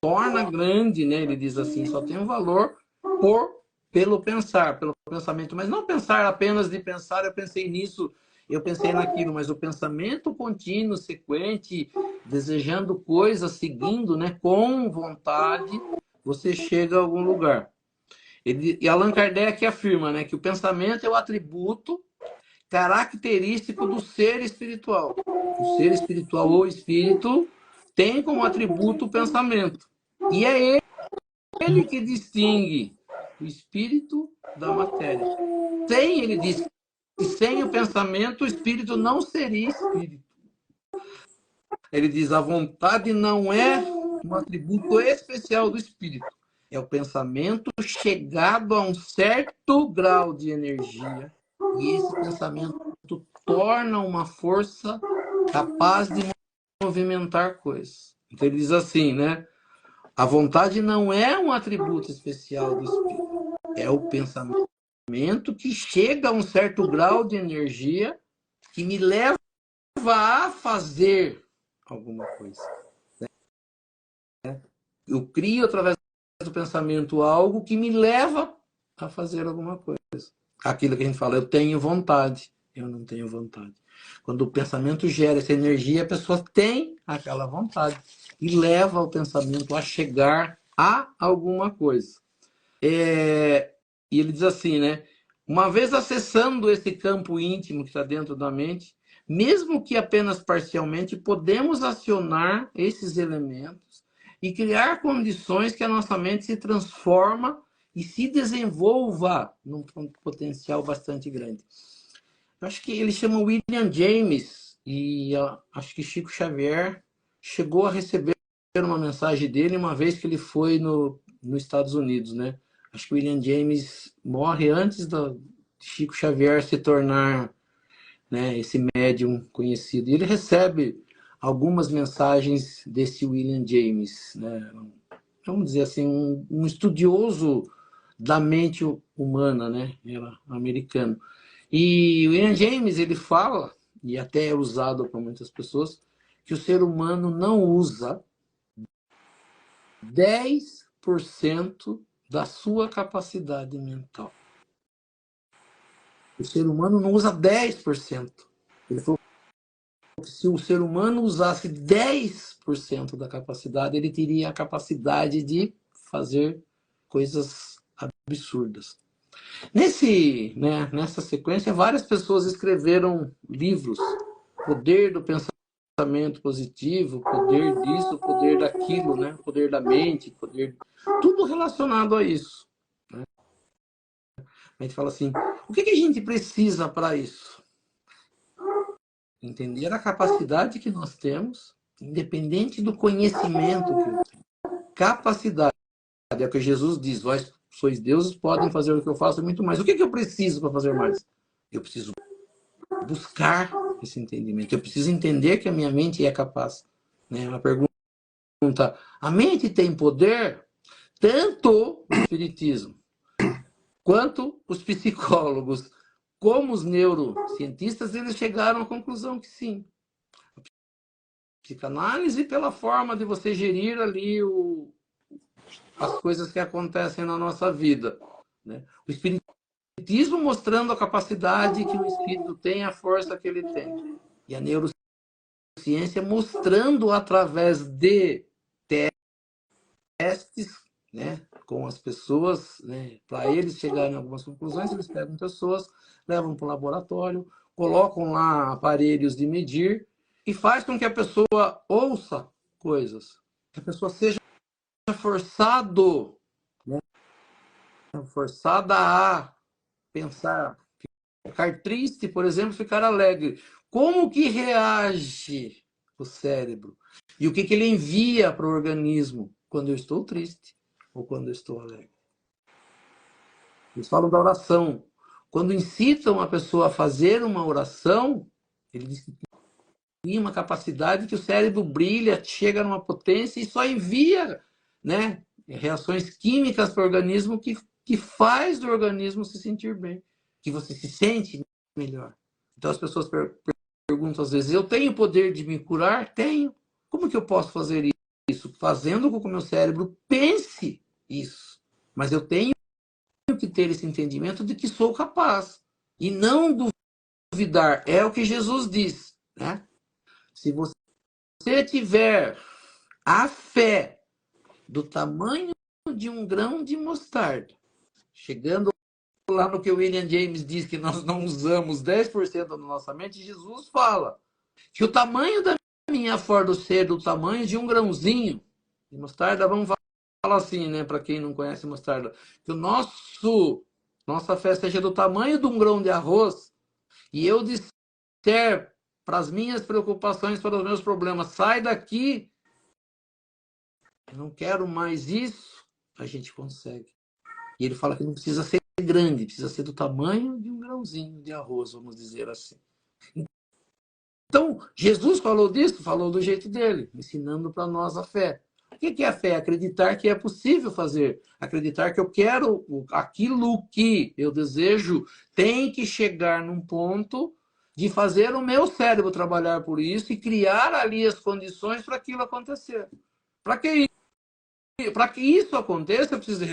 torna grande, né? Ele diz assim, só tem um valor pelo pensar, pelo pensamento, mas não pensar apenas de pensar, eu pensei nisso, eu pensei naquilo, mas o pensamento contínuo, sequente, desejando coisas, seguindo, né, com vontade, você chega a algum lugar. E Allan Kardec afirma, né, que o pensamento é o atributo característico do ser espiritual. O ser espiritual ou espírito tem como atributo o pensamento. E é ele que distingue o espírito da matéria. Ele diz que sem o pensamento, o espírito não seria espírito. Ele diz, a vontade não é um atributo especial do espírito. É o pensamento chegado a um certo grau de energia. E esse pensamento torna uma força capaz de movimentar coisas. Então ele diz assim, né? A vontade não é um atributo especial do espírito. É o pensamento que chega a um certo grau de energia que me leva a fazer alguma coisa. Eu crio através do pensamento algo que me leva a fazer alguma coisa. Aquilo que a gente fala, eu tenho vontade, eu não tenho vontade. Quando o pensamento gera essa energia, a pessoa tem aquela vontade e leva o pensamento a chegar a alguma coisa. E ele diz assim, né? Uma vez acessando esse campo íntimo que está dentro da mente, mesmo que apenas parcialmente, podemos acionar esses elementos e criar condições que a nossa mente se transforma e se desenvolva num potencial bastante grande. Eu acho que ele chama William James, e acho que Chico Xavier chegou a receber uma mensagem dele uma vez que ele foi nos Estados Unidos, né? Acho que William James morre antes de Chico Xavier se tornar, né, esse médium conhecido. E ele recebe algumas mensagens desse William James, né? Vamos dizer assim, um estudioso da mente humana, né? Era americano. E o William James, ele fala, e até é usado por muitas pessoas, que o ser humano não usa 10% da sua capacidade mental. O ser humano não usa 10%. Ele falou que se o ser humano usasse 10% da capacidade, ele teria a capacidade de fazer coisas absurdas. Nessa sequência, várias pessoas escreveram livros. Poder do pensamento positivo, poder disso, poder daquilo, né? Poder da mente, poder... Tudo relacionado a isso. Né? A gente fala assim, o que a gente precisa para isso? Entender a capacidade que nós temos, independente do conhecimento que eu tenho. Capacidade. É o que Jesus diz, vós sois deuses, podem fazer o que eu faço e muito mais. O que eu preciso para fazer mais? Eu preciso buscar esse entendimento. Eu preciso entender que a minha mente é capaz. Né? Uma pergunta, a mente tem poder? Tanto o espiritismo, quanto os psicólogos, como os neurocientistas, eles chegaram à conclusão que sim. A psicanálise, pela forma de você gerir ali as coisas que acontecem na nossa vida. Né? O espiritismo mostrando a capacidade que o espírito tem, a força que ele tem. E a neurociência mostrando através de testes, né, com as pessoas, né, para eles chegarem a algumas conclusões, eles pegam pessoas, levam para o laboratório, colocam lá aparelhos de medir e faz com que a pessoa ouça coisas, que a pessoa seja forçado, né, forçada a pensar, ficar triste, por exemplo, ficar alegre. Como que reage o cérebro? E o que ele envia para o organismo quando eu estou triste ou quando eu estou alegre? Eles falam da oração. Quando incitam a pessoa a fazer uma oração, eles têm uma capacidade que o cérebro brilha, chega numa potência e só envia, né, reações químicas para o organismo que faz do organismo se sentir bem, que você se sente melhor. Então as pessoas perguntam às vezes, eu tenho o poder de me curar? Tenho. Como que eu posso fazer isso? Fazendo com que o meu cérebro pense isso. Mas eu tenho que ter esse entendimento de que sou capaz. E não duvidar. É o que Jesus diz. Né? Se você tiver a fé do tamanho de um grão de mostarda, chegando lá no que o William James diz que nós não usamos 10% da nossa mente, Jesus fala que o tamanho da minha fé ser do tamanho de um grãozinho de mostarda, vamos falar assim, né, para quem não conhece mostarda, que nossa fé seja do tamanho de um grão de arroz, e eu disser para as minhas preocupações, para os meus problemas, sai daqui, eu não quero mais isso, a gente consegue. E ele fala que não precisa ser grande, precisa ser do tamanho de um grãozinho de arroz, vamos dizer assim. Então, Jesus falou disso, falou do jeito dele, ensinando para nós a fé. O que é a fé? Acreditar que é possível fazer. Acreditar que eu quero aquilo que eu desejo tem que chegar num ponto de fazer o meu cérebro trabalhar por isso e criar ali as condições para aquilo acontecer. Para que isso aconteça, eu preciso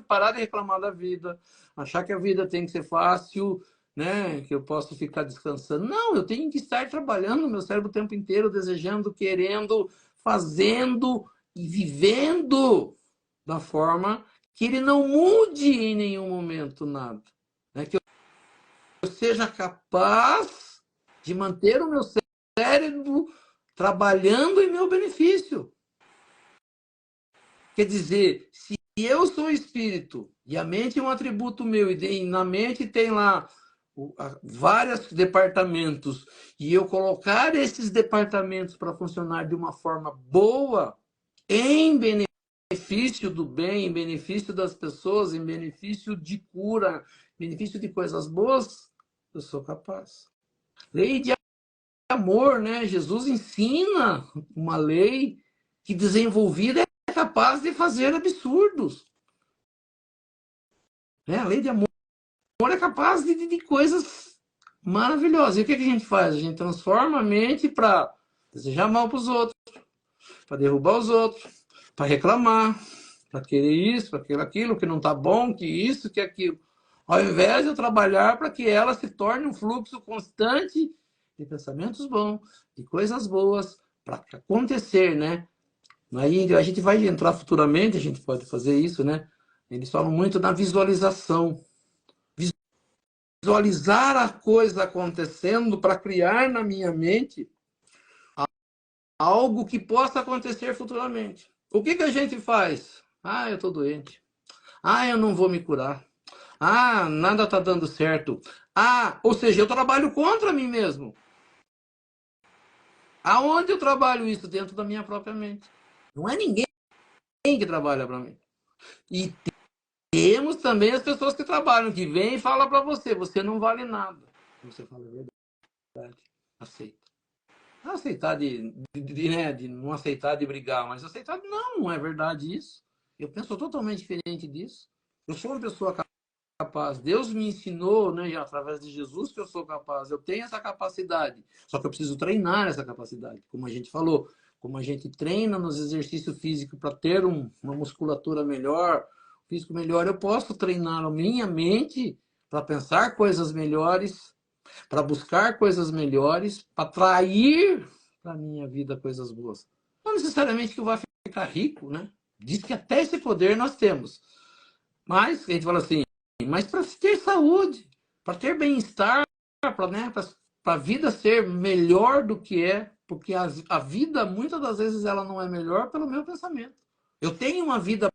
parar de reclamar da vida, achar que a vida tem que ser fácil, né? Que eu posso ficar descansando. Não, eu tenho que estar trabalhando no meu cérebro o tempo inteiro, desejando, querendo, fazendo e vivendo da forma que ele não mude em nenhum momento nada. Né? Que eu seja capaz de manter o meu cérebro trabalhando em meu benefício. Quer dizer, se eu sou espírito E a mente é um atributo meu, e na mente tem lá vários departamentos, e eu colocar esses departamentos para funcionar de uma forma boa, em benefício do bem, em benefício das pessoas, em benefício de cura, em benefício de coisas boas, eu sou capaz. Lei de amor, né? Jesus ensina uma lei que desenvolvida é capaz de fazer absurdos. Né? A lei de amor é capaz de coisas maravilhosas. E o que a gente faz? A gente transforma a mente para desejar mal para os outros, para derrubar os outros, para reclamar, para querer isso, para querer aquilo, que não está bom, que isso, que aquilo. Ao invés de eu trabalhar para que ela se torne um fluxo constante de pensamentos bons, de coisas boas, para acontecer, né? Aí a gente vai entrar futuramente, a gente pode fazer isso, né? Eles falam muito na visualização. Visualizar a coisa acontecendo para criar na minha mente algo que possa acontecer futuramente. O que a gente faz? Ah, eu estou doente. Ah, eu não vou me curar. Ah, nada está dando certo. Ah, ou seja, eu trabalho contra mim mesmo. Aonde eu trabalho isso? Dentro da minha própria mente. Não é ninguém que trabalha para mim. E temos também as pessoas que trabalham, que vêm e falam para você, você não vale nada. Você fala a verdade, aceita. Não aceitar né, de não aceitar de brigar, mas aceitar não é verdade isso. Eu penso totalmente diferente disso. Eu sou uma pessoa capaz. Deus me ensinou, né, através de Jesus, que eu sou capaz. Eu tenho essa capacidade. Só que eu preciso treinar essa capacidade. Como a gente falou, como a gente treina nos exercícios físicos para ter uma musculatura melhor, físico melhor, eu posso treinar a minha mente para pensar coisas melhores, para buscar coisas melhores, para atrair para a minha vida coisas boas. Não necessariamente que eu vá ficar rico, né? Diz que até esse poder nós temos. Mas a gente fala assim, mas para ter saúde, para ter bem-estar, para, né, a vida ser melhor do que é, porque a vida, muitas das vezes, ela não é melhor pelo meu pensamento. Eu tenho uma vida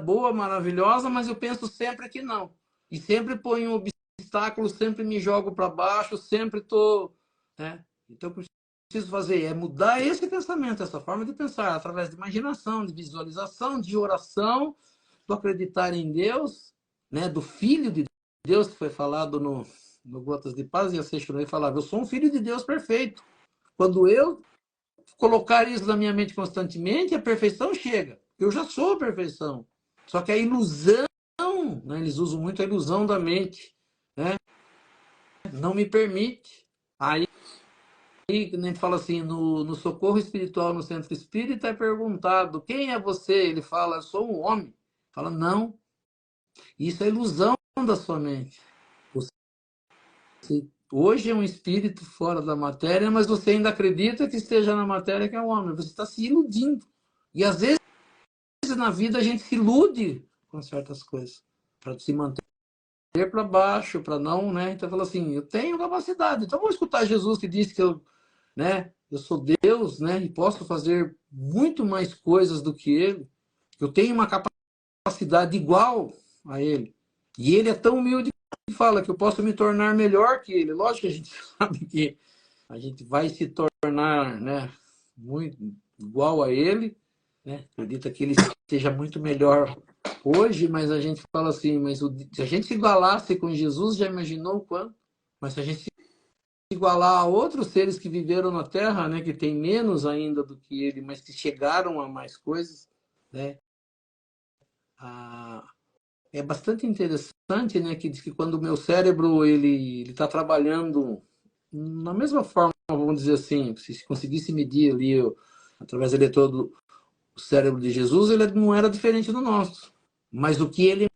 boa, maravilhosa, mas eu penso sempre que não. E sempre ponho um obstáculo, sempre me jogo para baixo, sempre estou... Né? Então, eu preciso fazer é mudar esse pensamento, essa forma de pensar, através de imaginação, de visualização, de oração, do acreditar em Deus, né, do Filho de Deus, que foi falado no Gotas de Paz, e a Seixourei falava, eu sou um filho de Deus perfeito. Quando eu colocar isso na minha mente constantemente, a perfeição chega. Eu já sou a perfeição. Só que a ilusão, né, eles usam muito a ilusão da mente, né, não me permite. Aí a gente fala assim, no socorro espiritual no centro espírita é perguntado, quem é você? Ele fala, eu sou um homem. Fala, não, isso é ilusão da sua mente. Você hoje é um espírito fora da matéria, mas você ainda acredita que esteja na matéria, que é um homem. Você está se iludindo. E às vezes na vida a gente se ilude com certas coisas, para se manter para baixo, para não, né? Então fala assim, eu tenho capacidade. Então vou escutar Jesus que disse que eu, né, eu sou Deus, né, e posso fazer muito mais coisas do que ele. Eu tenho uma capacidade igual a ele. E ele é tão humilde que fala que eu posso me tornar melhor que ele. Lógico que a gente sabe que a gente vai se tornar, né, muito igual a ele, né? Acredita que ele seja muito melhor hoje, mas a gente fala assim, mas se a gente se igualasse com Jesus, já imaginou o quanto? Mas se a gente se igualar a outros seres que viveram na Terra, né, que tem menos ainda do que ele, mas que chegaram a mais coisas, né? É bastante interessante, né, que diz que quando o meu cérebro ele está trabalhando na mesma forma, vamos dizer assim, se conseguisse medir ali através do eletrodo o cérebro de Jesus, ele não era diferente do nosso. Mas o que ele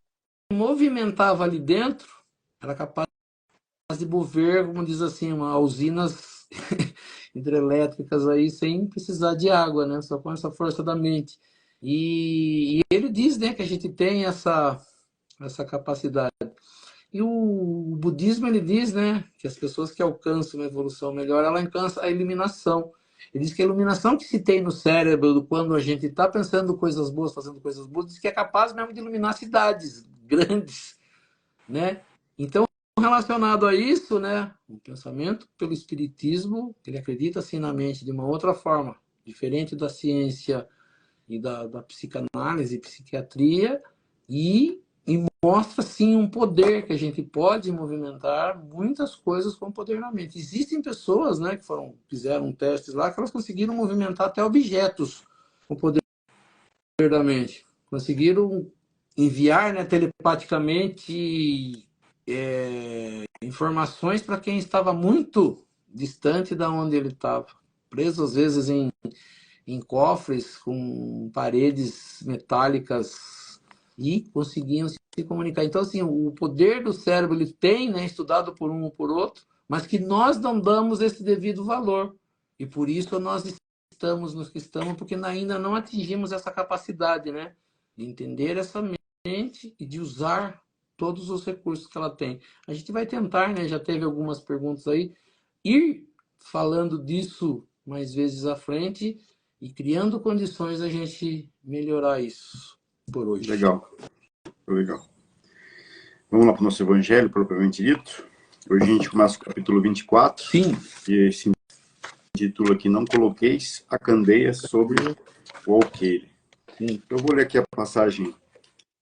movimentava ali dentro era capaz de mover, como diz assim, usinas hidrelétricas aí sem precisar de água, né? Só com essa força da mente. E ele diz, né, que a gente tem essa capacidade. E o budismo, ele diz, né, que as pessoas que alcançam uma evolução melhor, ela alcança a iluminação. Ele diz que a iluminação que se tem no cérebro quando a gente está pensando coisas boas, fazendo coisas boas, diz que é capaz mesmo de iluminar cidades, grandes, né? Então, relacionado a isso, né, o pensamento pelo espiritismo, ele acredita assim na mente de uma outra forma, diferente da ciência e da psicanálise e psiquiatria, e mostra sim um poder que a gente pode movimentar muitas coisas com poder na mente. Existem pessoas, né, que fizeram testes lá, que elas conseguiram movimentar até objetos com poder da mente. Conseguiram enviar, né, telepaticamente informações para quem estava muito distante da onde ele estava, preso às vezes em cofres com paredes metálicas e conseguiam se comunicar. Então, assim, o poder do cérebro ele tem, né, estudado por um ou por outro, mas que nós não damos esse devido valor. E por isso nós estamos nos que estamos, porque ainda não atingimos essa capacidade, né, de entender essa mente e de usar todos os recursos que ela tem. A gente vai tentar, né, já teve algumas perguntas aí, ir falando disso mais vezes à frente e criando condições a gente melhorar isso por hoje. Legal, legal. Vamos lá para o nosso evangelho propriamente dito. Hoje a gente começa o capítulo 24. Sim. E esse título aqui, não coloqueis a candeia sobre o alqueire. Sim. Eu vou ler aqui a passagem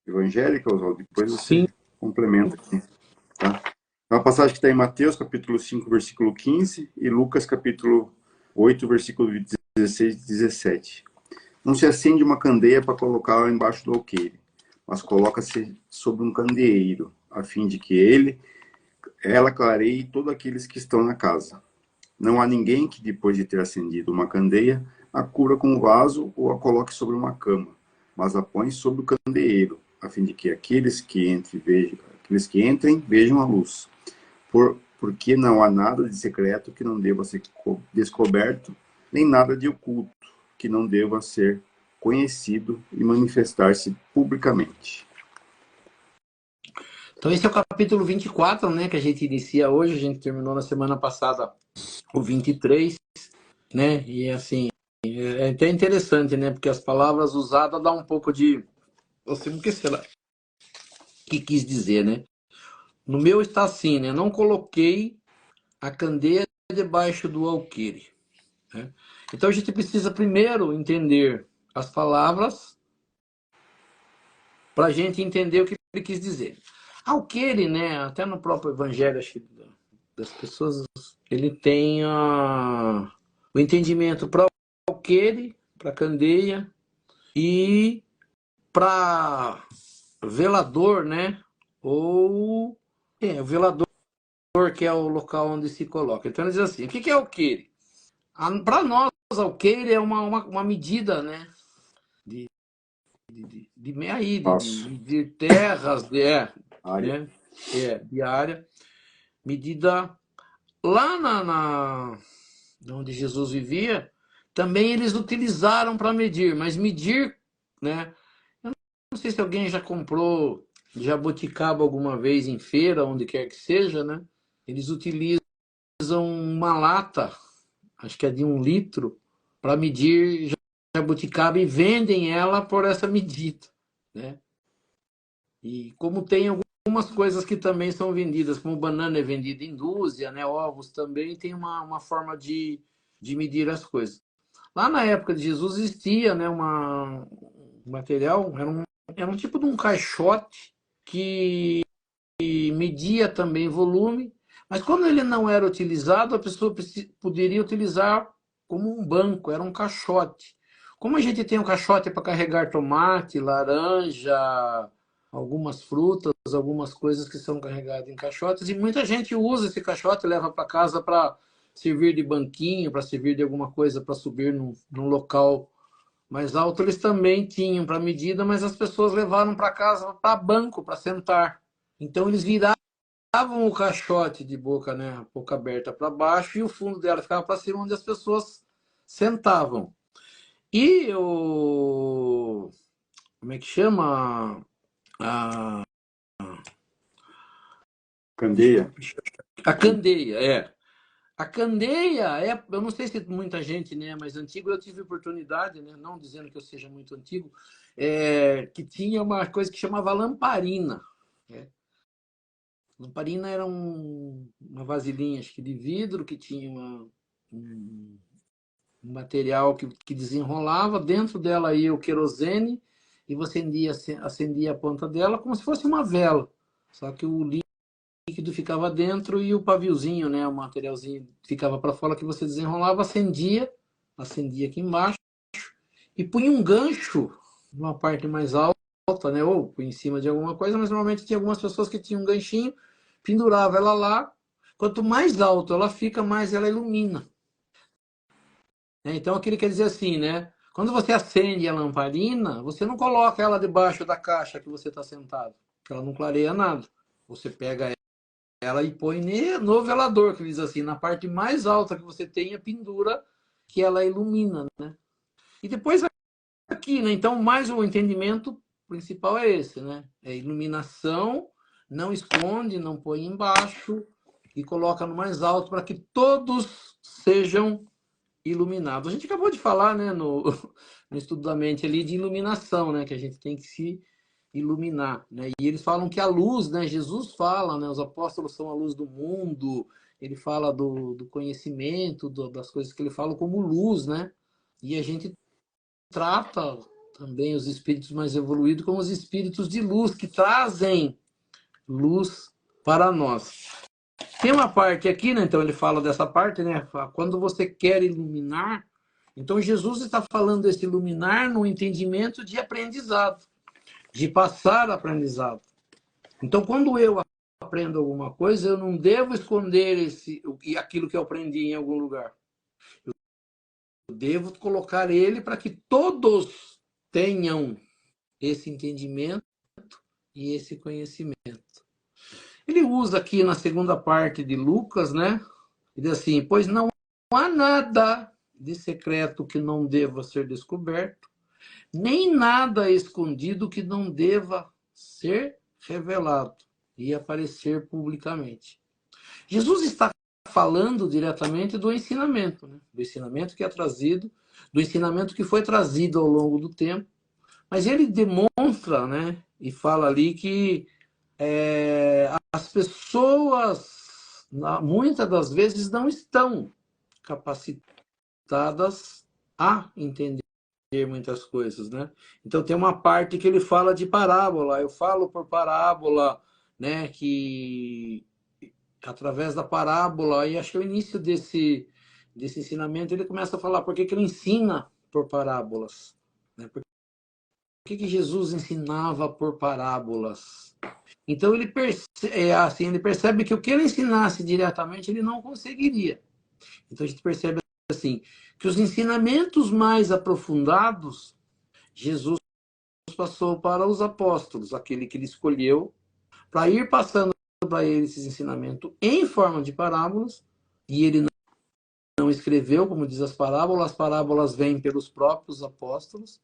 evangélica, Oswaldo, depois você Sim. complementa aqui. Tá? É uma passagem que está em Mateus, capítulo 5, versículo 15, e Lucas, capítulo 8, versículo 16 e 17. Não se acende uma candeia para colocá-la embaixo do alqueire, mas coloca-se sobre um candeeiro, a fim de que ela clareie todos aqueles que estão na casa. Não há ninguém que, depois de ter acendido uma candeia, a cubra com um vaso ou a coloque sobre uma cama, mas a põe sobre o candeeiro, a fim de que aqueles que entrem vejam a luz. Porque não há nada de secreto que não deva ser descoberto, nem nada de oculto que não deva ser conhecido e manifestar-se publicamente. Então esse é o capítulo 24, né, que a gente inicia hoje, a gente terminou na semana passada o 23, né, e assim, é até interessante, né, porque as palavras usadas dão um pouco de, assim, o que será que quis dizer, né? No meu está assim, né, não coloquei a candeia debaixo do alqueire, né? Então a gente precisa primeiro entender as palavras para a gente entender o que ele quis dizer. Alqueire, né, até no próprio evangelho, acho que das pessoas, ele tem o entendimento para alqueire, para candeia e para velador, né? Ou o velador, que é o local onde se coloca. Então ele diz assim: o que é alqueire? Para nós, alqueire é uma medida, né? De medir terras, Área. né? De área, medida lá onde Jesus vivia, também eles utilizaram para medir, mas medir, né? Eu não sei se alguém já comprou jabuticaba alguma vez em feira, onde quer que seja, né? Eles utilizam uma lata, acho que é de 1 litro, para medir jabuticaba e vendem ela por essa medida, né? E como tem algumas coisas que também são vendidas, como banana é vendida em dúzia, né? Ovos também tem uma forma de medir as coisas. Lá na época de Jesus existia, né, um material, era um tipo de um caixote que media também volume, mas quando ele não era utilizado, a pessoa poderia utilizar como um banco, era um caixote. Como a gente tem um caixote para carregar tomate, laranja, algumas frutas, algumas coisas que são carregadas em caixotes, e muita gente usa esse caixote, leva para casa para servir de banquinho, para servir de alguma coisa para subir num local mais alto. Eles também tinham para medida, mas as pessoas levaram para casa para banco, para sentar. Então eles viravam o caixote de boca, né, boca aberta para baixo, e o fundo dela ficava para cima, onde as pessoas sentavam. E o... como é que chama? A Candeia. A candeia, é. A candeia eu não sei se muita gente, né, mas antigo eu tive oportunidade, né, não dizendo que eu seja muito antigo, que tinha uma coisa que chamava lamparina. Lamparina era uma vasilhinha, acho que de vidro, que tinha um material que desenrolava. Dentro dela ia o querosene e você acendia a ponta dela como se fosse uma vela. Só que o líquido ficava dentro e o paviozinho, né, o materialzinho ficava para fora, que você desenrolava, acendia aqui embaixo e punha um gancho numa parte mais alta, né, ou por em cima de alguma coisa, mas normalmente tinha algumas pessoas que tinham um ganchinho, pendurava ela lá. Quanto mais alto ela fica, mais ela ilumina. Então, aquilo quer dizer assim, né? Quando você acende a lamparina, você não coloca ela debaixo da caixa que você está sentado, porque ela não clareia nada. Você pega ela e põe no velador, que diz assim, na parte mais alta que você tem, a pendura, que ela ilumina, né? E depois aqui, né? Então, mais o entendimento principal é esse, né? É iluminação, não esconde, não põe embaixo e coloca no mais alto para que todos sejam iluminados. A gente acabou de falar, né, no estudo da mente ali, de iluminação, né? Que a gente tem que se iluminar, né? E eles falam que a luz, né? Jesus fala, né? Os apóstolos são a luz do mundo. Ele fala do conhecimento, das coisas que ele fala como luz, né? E a gente trata também os espíritos mais evoluídos como os espíritos de luz, que trazem luz para nós. Tem uma parte aqui, né? Então ele fala dessa parte, né? Quando você quer iluminar, então Jesus está falando desse iluminar no entendimento de aprendizado, de passar aprendizado. Então, quando eu aprendo alguma coisa, eu não devo esconder aquilo que eu aprendi em algum lugar. Eu devo colocar ele para que todos tenham esse entendimento e esse conhecimento. Ele usa aqui na segunda parte de Lucas, né? Ele diz assim: pois não há nada de secreto que não deva ser descoberto, nem nada escondido que não deva ser revelado e aparecer publicamente. Jesus está falando diretamente do ensinamento, né? Do ensinamento que é trazido, do ensinamento que foi trazido ao longo do tempo, mas ele demonstra, né? E fala ali que as pessoas, muitas das vezes, não estão capacitadas a entender muitas coisas, né? Então tem uma parte que ele fala de parábola. Eu falo por parábola, né? Que através da parábola, e acho que é o início desse ensinamento, ele começa a falar por que ele ensina por parábolas, né? Por que Jesus ensinava por parábolas? Então ele ele percebe que o que ele ensinasse diretamente ele não conseguiria. Então a gente percebe assim que os ensinamentos mais aprofundados Jesus passou para os apóstolos, aquele que ele escolheu para ir passando para eles esses ensinamentos em forma de parábolas, e ele não escreveu, como diz as parábolas vêm pelos próprios apóstolos.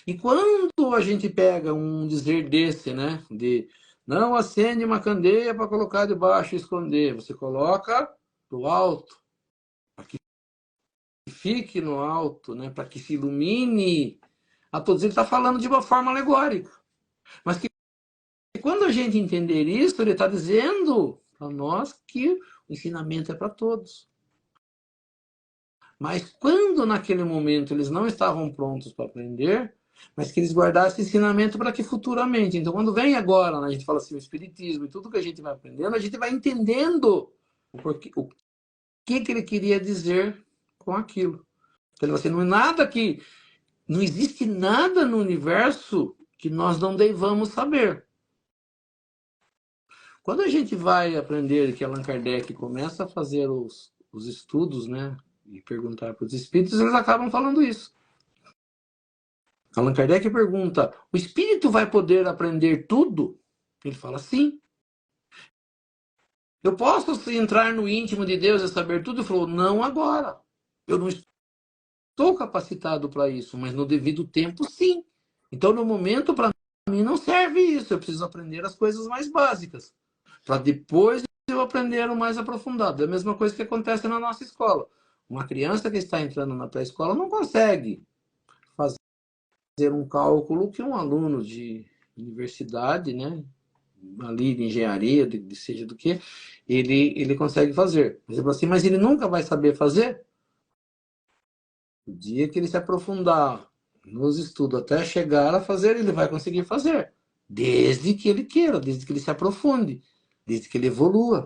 E quando a gente pega um dizer desse, né, de não acende uma candeia para colocar debaixo e esconder, você coloca no alto, para que fique no alto, né, para que se ilumine a todos. Ele está falando de uma forma alegórica. Mas que quando a gente entender isso, ele está dizendo para nós que o ensinamento é para todos. Mas quando naquele momento eles não estavam prontos para aprender, mas que eles guardassem ensinamento para que futuramente. Então, quando vem agora, né, a gente fala assim, o Espiritismo e tudo que a gente vai aprendendo, a gente vai entendendo o que ele queria dizer com aquilo. Então, assim, não é nada que. Não existe nada no universo que nós não devamos saber. Quando a gente vai aprender que Allan Kardec começa a fazer os estudos, né, e perguntar para os espíritos, eles acabam falando isso. Allan Kardec pergunta: o espírito vai poder aprender tudo? Ele fala: sim. Eu posso entrar no íntimo de Deus e saber tudo? Ele falou: não agora. Eu não estou capacitado para isso, mas no devido tempo, sim. Então, no momento, para mim, não serve isso. Eu preciso aprender as coisas mais básicas, para depois eu aprender o mais aprofundado. É a mesma coisa que acontece na nossa escola. Uma criança que está entrando na pré-escola não consegue fazer um cálculo que um aluno de universidade, né, ali de engenharia, de seja do que, ele consegue fazer. Por exemplo assim, mas ele nunca vai saber fazer? O dia que ele se aprofundar nos estudos até chegar a fazer, ele vai conseguir fazer. Desde que ele queira, desde que ele se aprofunde, desde que ele evolua.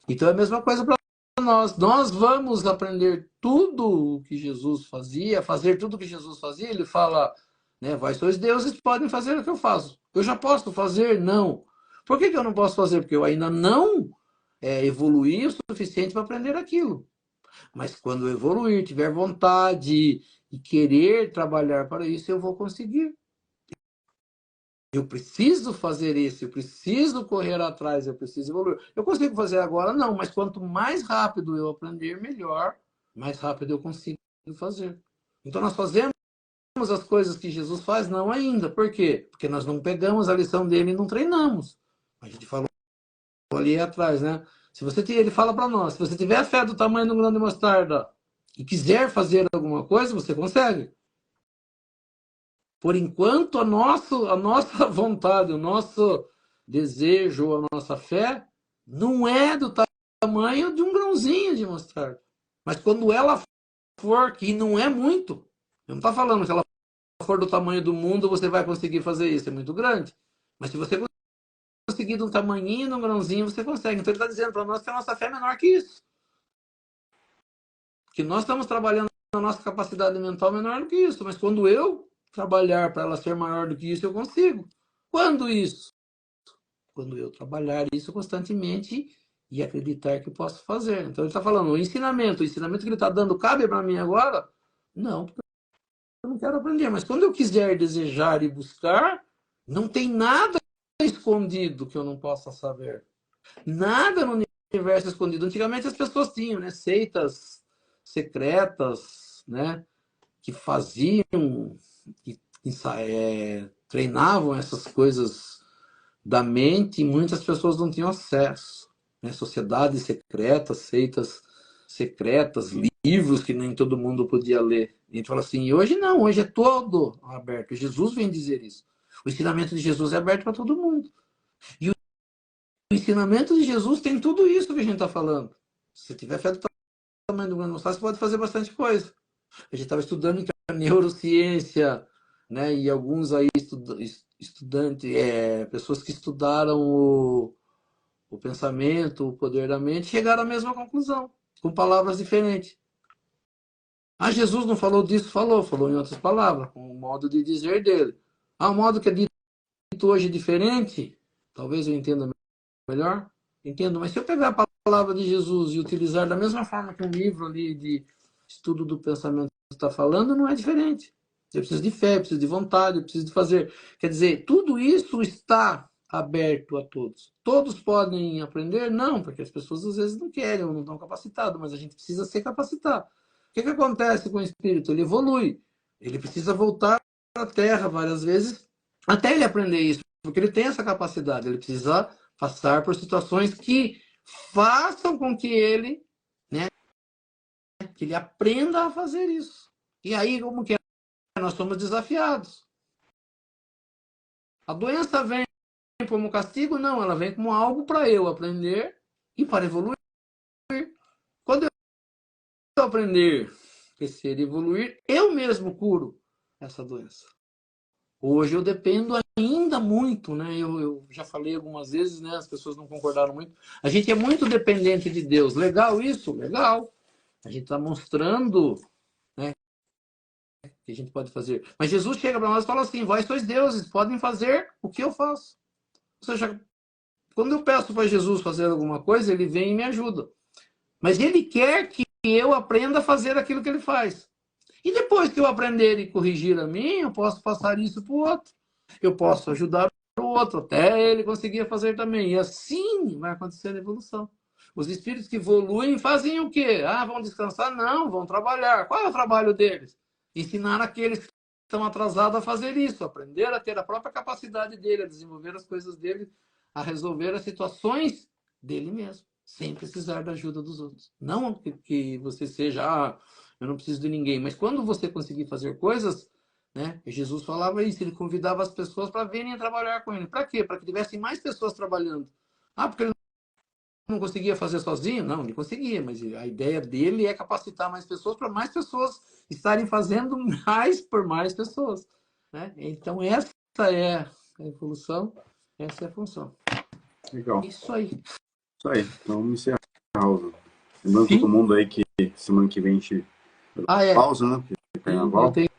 Então é a mesma coisa para nós. Nós vamos aprender tudo o que Jesus fazia, fazer tudo o que Jesus fazia. Ele fala, né, vós sois deuses, podem fazer o que eu faço. Eu já posso fazer? Não. Por que eu não posso fazer? Porque eu ainda não evoluí o suficiente para aprender aquilo. Mas quando eu evoluir, tiver vontade e querer trabalhar para isso, eu vou conseguir. Eu preciso fazer isso, eu preciso correr atrás, eu preciso evoluir. Eu consigo fazer agora? Não, mas quanto mais rápido eu aprender, melhor, mais rápido eu consigo fazer. Então nós fazemos as coisas que Jesus faz? Não ainda. Por quê? Porque nós não pegamos a lição dele e não treinamos. A gente falou ali atrás, né? Se você ele fala para nós, se você tiver fé do tamanho de um grão de mostarda e quiser fazer alguma coisa, você consegue. Por enquanto, a nossa vontade, o nosso desejo, a nossa fé, não é do tamanho de um grãozinho de mostarda. Mas quando ela for, que não é muito, eu não estou falando que ela for do tamanho do mundo, você vai conseguir fazer isso, é muito grande. Mas se você conseguir de um tamanhinho, de um grãozinho, você consegue. Então ele está dizendo para nós que a nossa fé é menor que isso. Que nós estamos trabalhando na nossa capacidade mental menor do que isso. Mas quando eu trabalhar para ela ser maior do que isso, eu consigo. Quando isso? Quando eu trabalhar isso constantemente e acreditar que posso fazer. Então ele está falando, o ensinamento que ele está dando cabe para mim agora? Não, porque eu não quero aprender. Mas quando eu quiser desejar e buscar, não tem nada escondido que eu não possa saber. Nada no universo escondido. Antigamente as pessoas tinham, né, seitas secretas, né, que faziam, que treinavam essas coisas da mente e muitas pessoas não tinham acesso. Né? Sociedades secretas, seitas secretas, livros que nem todo mundo podia ler. E a gente fala assim, hoje não, hoje é todo aberto. Jesus vem dizer isso. O ensinamento de Jesus é aberto para todo mundo. E o ensinamento de Jesus tem tudo isso que a gente está falando. Se você tiver fé do tamanho do grande mostarda, você pode fazer bastante coisa. A gente estava estudando a neurociência, né? E alguns aí estudantes, pessoas que estudaram o pensamento, o poder da mente, chegaram à mesma conclusão, com palavras diferentes. Ah, Jesus não falou disso? Falou em outras palavras, com o modo de dizer dele. Ah, o modo que é dito hoje é diferente, talvez eu entenda melhor, entendo, mas se eu pegar a palavra de Jesus e utilizar da mesma forma que um livro ali de estudo do pensamento está falando, não é diferente. Eu preciso de fé, eu preciso de vontade, eu preciso de fazer. Quer dizer, tudo isso está aberto a todos. Todos podem aprender? Não, porque as pessoas às vezes não querem ou não estão capacitadas, mas a gente precisa se capacitar. O que acontece com o espírito? Ele evolui. Ele precisa voltar à Terra várias vezes até ele aprender isso, porque ele tem essa capacidade. Ele precisa passar por situações que façam com que ele, né, que ele aprenda a fazer isso. E aí, como que é? Nós somos desafiados. A doença vem como castigo? Não, ela vem como algo para eu aprender e para evoluir. Quando eu aprender, crescer e evoluir, eu mesmo curo essa doença. Hoje eu dependo ainda muito, né? Eu já falei algumas vezes, né? As pessoas não concordaram muito. A gente é muito dependente de Deus. Legal isso? Legal. A gente está mostrando, né, que a gente pode fazer. Mas Jesus chega para nós e fala assim, vós sois deuses, podem fazer o que eu faço. Ou seja, quando eu peço para Jesus fazer alguma coisa, ele vem e me ajuda. Mas ele quer que eu aprenda a fazer aquilo que ele faz. E depois que eu aprender e corrigir a mim, eu posso passar isso para o outro. Eu posso ajudar o outro, até ele conseguir fazer também. E assim vai acontecer a evolução. Os espíritos que evoluem fazem o quê? Ah, vão descansar? Não, vão trabalhar. Qual é o trabalho deles? Ensinar aqueles que estão atrasados a fazer isso, aprender a ter a própria capacidade dele, a desenvolver as coisas dele, a resolver as situações dele mesmo, sem precisar da ajuda dos outros. Não que você seja, eu não preciso de ninguém, mas quando você conseguir fazer coisas, né? E Jesus falava isso, ele convidava as pessoas para virem trabalhar com ele. Para quê? Para que tivessem mais pessoas trabalhando. Ah, porque ele não conseguia fazer sozinho? Não, ele conseguia, mas a ideia dele é capacitar mais pessoas para mais pessoas estarem fazendo mais por mais pessoas, né? Então essa é a evolução, essa é a função. Legal. Isso aí. Isso aí. Então vamos encerrar. Lembrando todo Sim. mundo aí que semana que vem a gente Ah, é. pausa, né? Porque é Sim, eu carnaval. tenho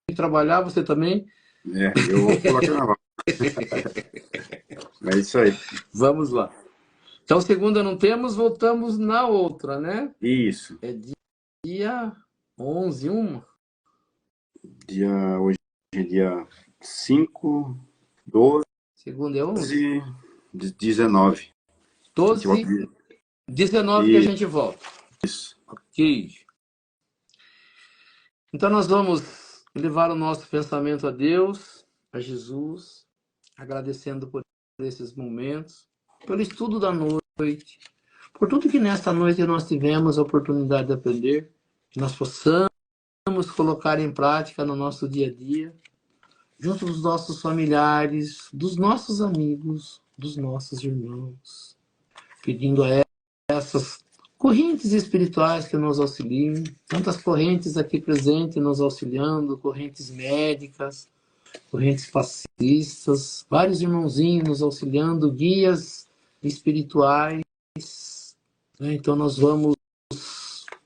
que trabalhar, você também. Eu vou pular carnaval. É isso aí. Vamos lá. Então, segunda não temos, voltamos na outra, né? Isso. É dia 11, 1. Hoje é dia 5, 12, Segunda é 11? 19. A gente volta 12, 19 que a gente volta. Isso. Ok. Então, nós vamos levar o nosso pensamento a Deus, a Jesus, agradecendo por esses momentos, pelo estudo da noite, por tudo que nesta noite nós tivemos a oportunidade de aprender, que nós possamos colocar em prática no nosso dia a dia, junto dos nossos familiares, dos nossos amigos, dos nossos irmãos, pedindo a essas correntes espirituais que nos auxiliem, tantas correntes aqui presentes nos auxiliando, correntes médicas, correntes passistas, vários irmãozinhos nos auxiliando, guias espirituais, né? Então nós vamos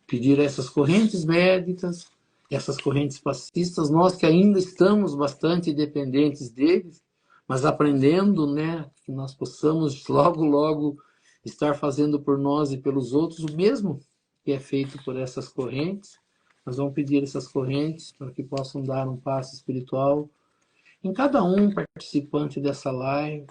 pedir essas correntes médicas, essas correntes passistas, nós que ainda estamos bastante dependentes deles, mas aprendendo, né, que nós possamos logo, logo estar fazendo por nós e pelos outros o mesmo que é feito por essas correntes. Nós vamos pedir essas correntes para que possam dar um passo espiritual em cada um participante dessa live.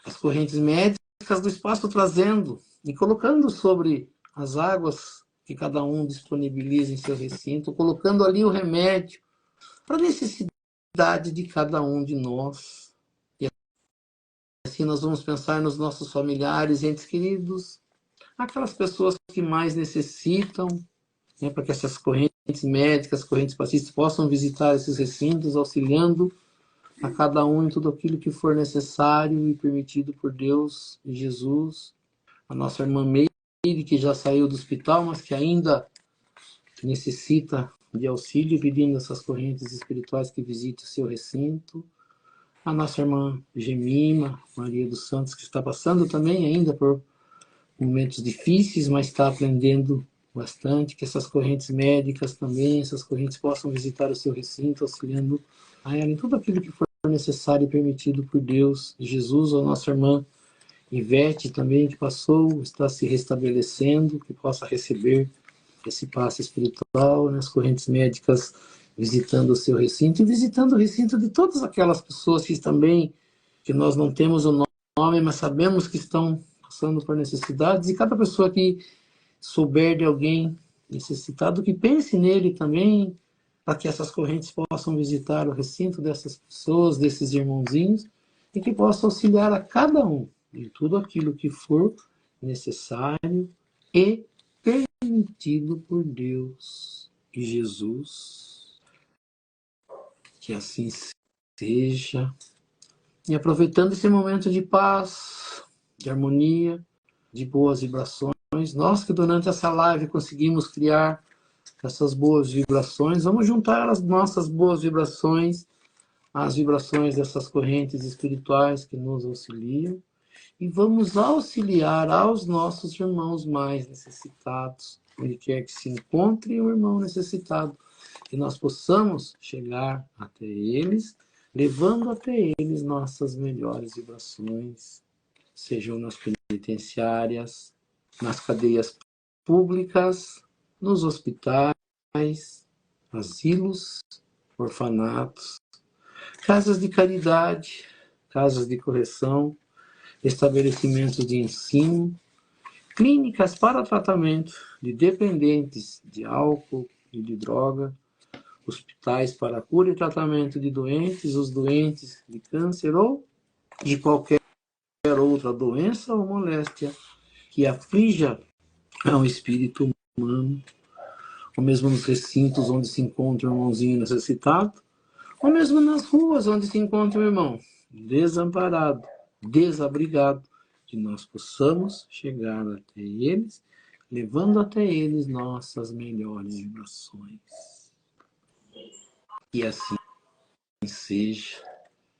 As correntes médicas do espaço trazendo e colocando sobre as águas que cada um disponibiliza em seu recinto, colocando ali o remédio para a necessidade de cada um de nós. E assim nós vamos pensar nos nossos familiares, entes queridos, aquelas pessoas que mais necessitam, né, para que essas correntes médicas, correntes passistas possam visitar esses recintos, auxiliando a cada um em tudo aquilo que for necessário e permitido por Deus e Jesus. A nossa irmã Meire, que já saiu do hospital, mas que ainda necessita de auxílio, pedindo essas correntes espirituais que visitem o seu recinto. A nossa irmã Gemima, Maria dos Santos, que está passando também ainda por momentos difíceis, mas está aprendendo bastante, que essas correntes médicas também, essas correntes possam visitar o seu recinto, auxiliando a ela em tudo aquilo que for necessário e permitido por Deus, Jesus, a nossa irmã Ivete também, que passou, está se restabelecendo, que possa receber esse passe espiritual, nas correntes médicas, visitando o seu recinto e visitando o recinto de todas aquelas pessoas que também, que nós não temos o nome, mas sabemos que estão passando por necessidades, e cada pessoa que souber de alguém necessitado, que pense nele também, para que essas correntes possam visitar o recinto dessas pessoas, desses irmãozinhos, e que possam auxiliar a cada um em tudo aquilo que for necessário e permitido por Deus e Jesus. Que assim seja. E aproveitando esse momento de paz, de harmonia, de boas vibrações, nós que durante essa live conseguimos criar essas boas vibrações, vamos juntar as nossas boas vibrações às vibrações dessas correntes espirituais que nos auxiliam e vamos auxiliar aos nossos irmãos mais necessitados, onde quer que se encontre um irmão necessitado, que nós possamos chegar até eles, levando até eles nossas melhores vibrações, sejam nas penitenciárias, nas cadeias públicas, nos hospitais, asilos, orfanatos, casas de caridade, casas de correção, estabelecimentos de ensino, clínicas para tratamento de dependentes de álcool e de droga, hospitais para cura e tratamento de doentes, os doentes de câncer ou de qualquer outra doença ou moléstia que aflija ao espírito humano, ou mesmo nos recintos onde se encontra um irmãozinho necessitado, ou mesmo nas ruas onde se encontra um irmão desamparado, desabrigado, que nós possamos chegar até eles, levando até eles nossas melhores vibrações. E assim seja.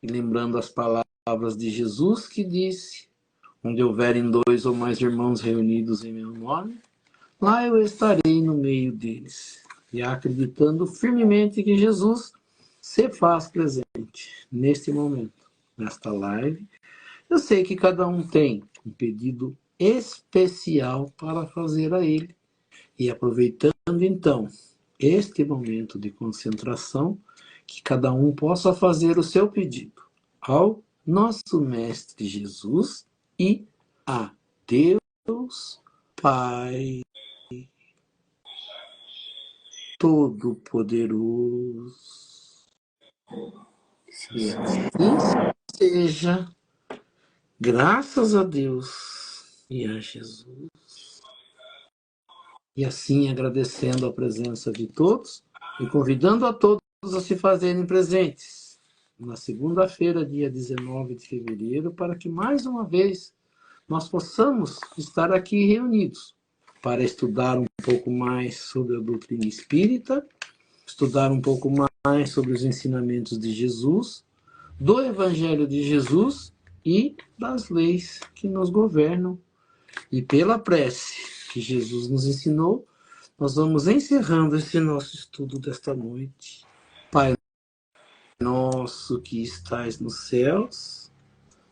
E lembrando as palavras de Jesus que disse: onde houverem 2 ou mais irmãos reunidos em meu nome, lá eu estarei no meio deles. E acreditando firmemente que Jesus se faz presente neste momento, nesta live, eu sei que cada um tem um pedido especial para fazer a ele. E aproveitando então este momento de concentração, que cada um possa fazer o seu pedido ao nosso Mestre Jesus e a Deus Pai Todo-Poderoso. E assim seja, graças a Deus e a Jesus. E assim, agradecendo a presença de todos e convidando a todos a se fazerem presentes na segunda-feira, dia 19 de fevereiro, para que mais uma vez nós possamos estar aqui reunidos para estudar um pouco mais sobre a doutrina espírita, estudar um pouco mais sobre os ensinamentos de Jesus, do Evangelho de Jesus e das leis que nos governam. E pela prece que Jesus nos ensinou, nós vamos encerrando esse nosso estudo desta noite. Pai nosso que estais nos céus,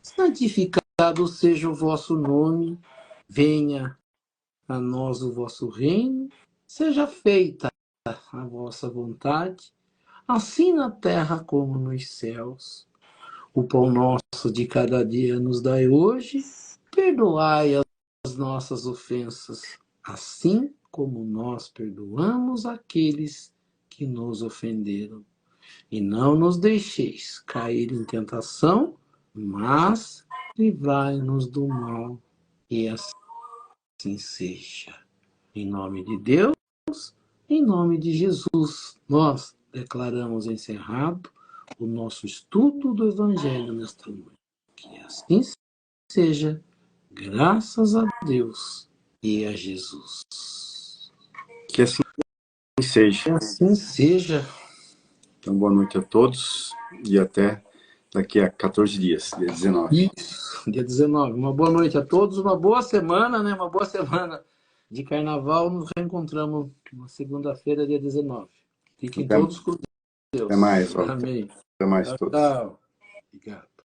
santificado seja o vosso nome, venha a nós o vosso reino, seja feita a vossa vontade, assim na terra como nos céus. O pão nosso de cada dia nos dai hoje, perdoai as nossas ofensas, assim como nós perdoamos aqueles que nos ofenderam. E não nos deixeis cair em tentação, mas livrai-nos do mal. E assim seja. Em nome de Deus, em nome de Jesus, nós declaramos encerrado o nosso estudo do Evangelho nesta noite. Que assim seja, graças a Deus e a Jesus. Que assim seja. Que assim seja. Então, boa noite a todos e até daqui a 14 dias, dia 19. Isso, dia 19. Uma boa noite a todos, uma boa semana, né? Uma boa semana de carnaval. Nos reencontramos na segunda-feira, dia 19. Fiquem todos com Deus. Até mais. Amém. Até mais Tchau, todos. tchau. Obrigado.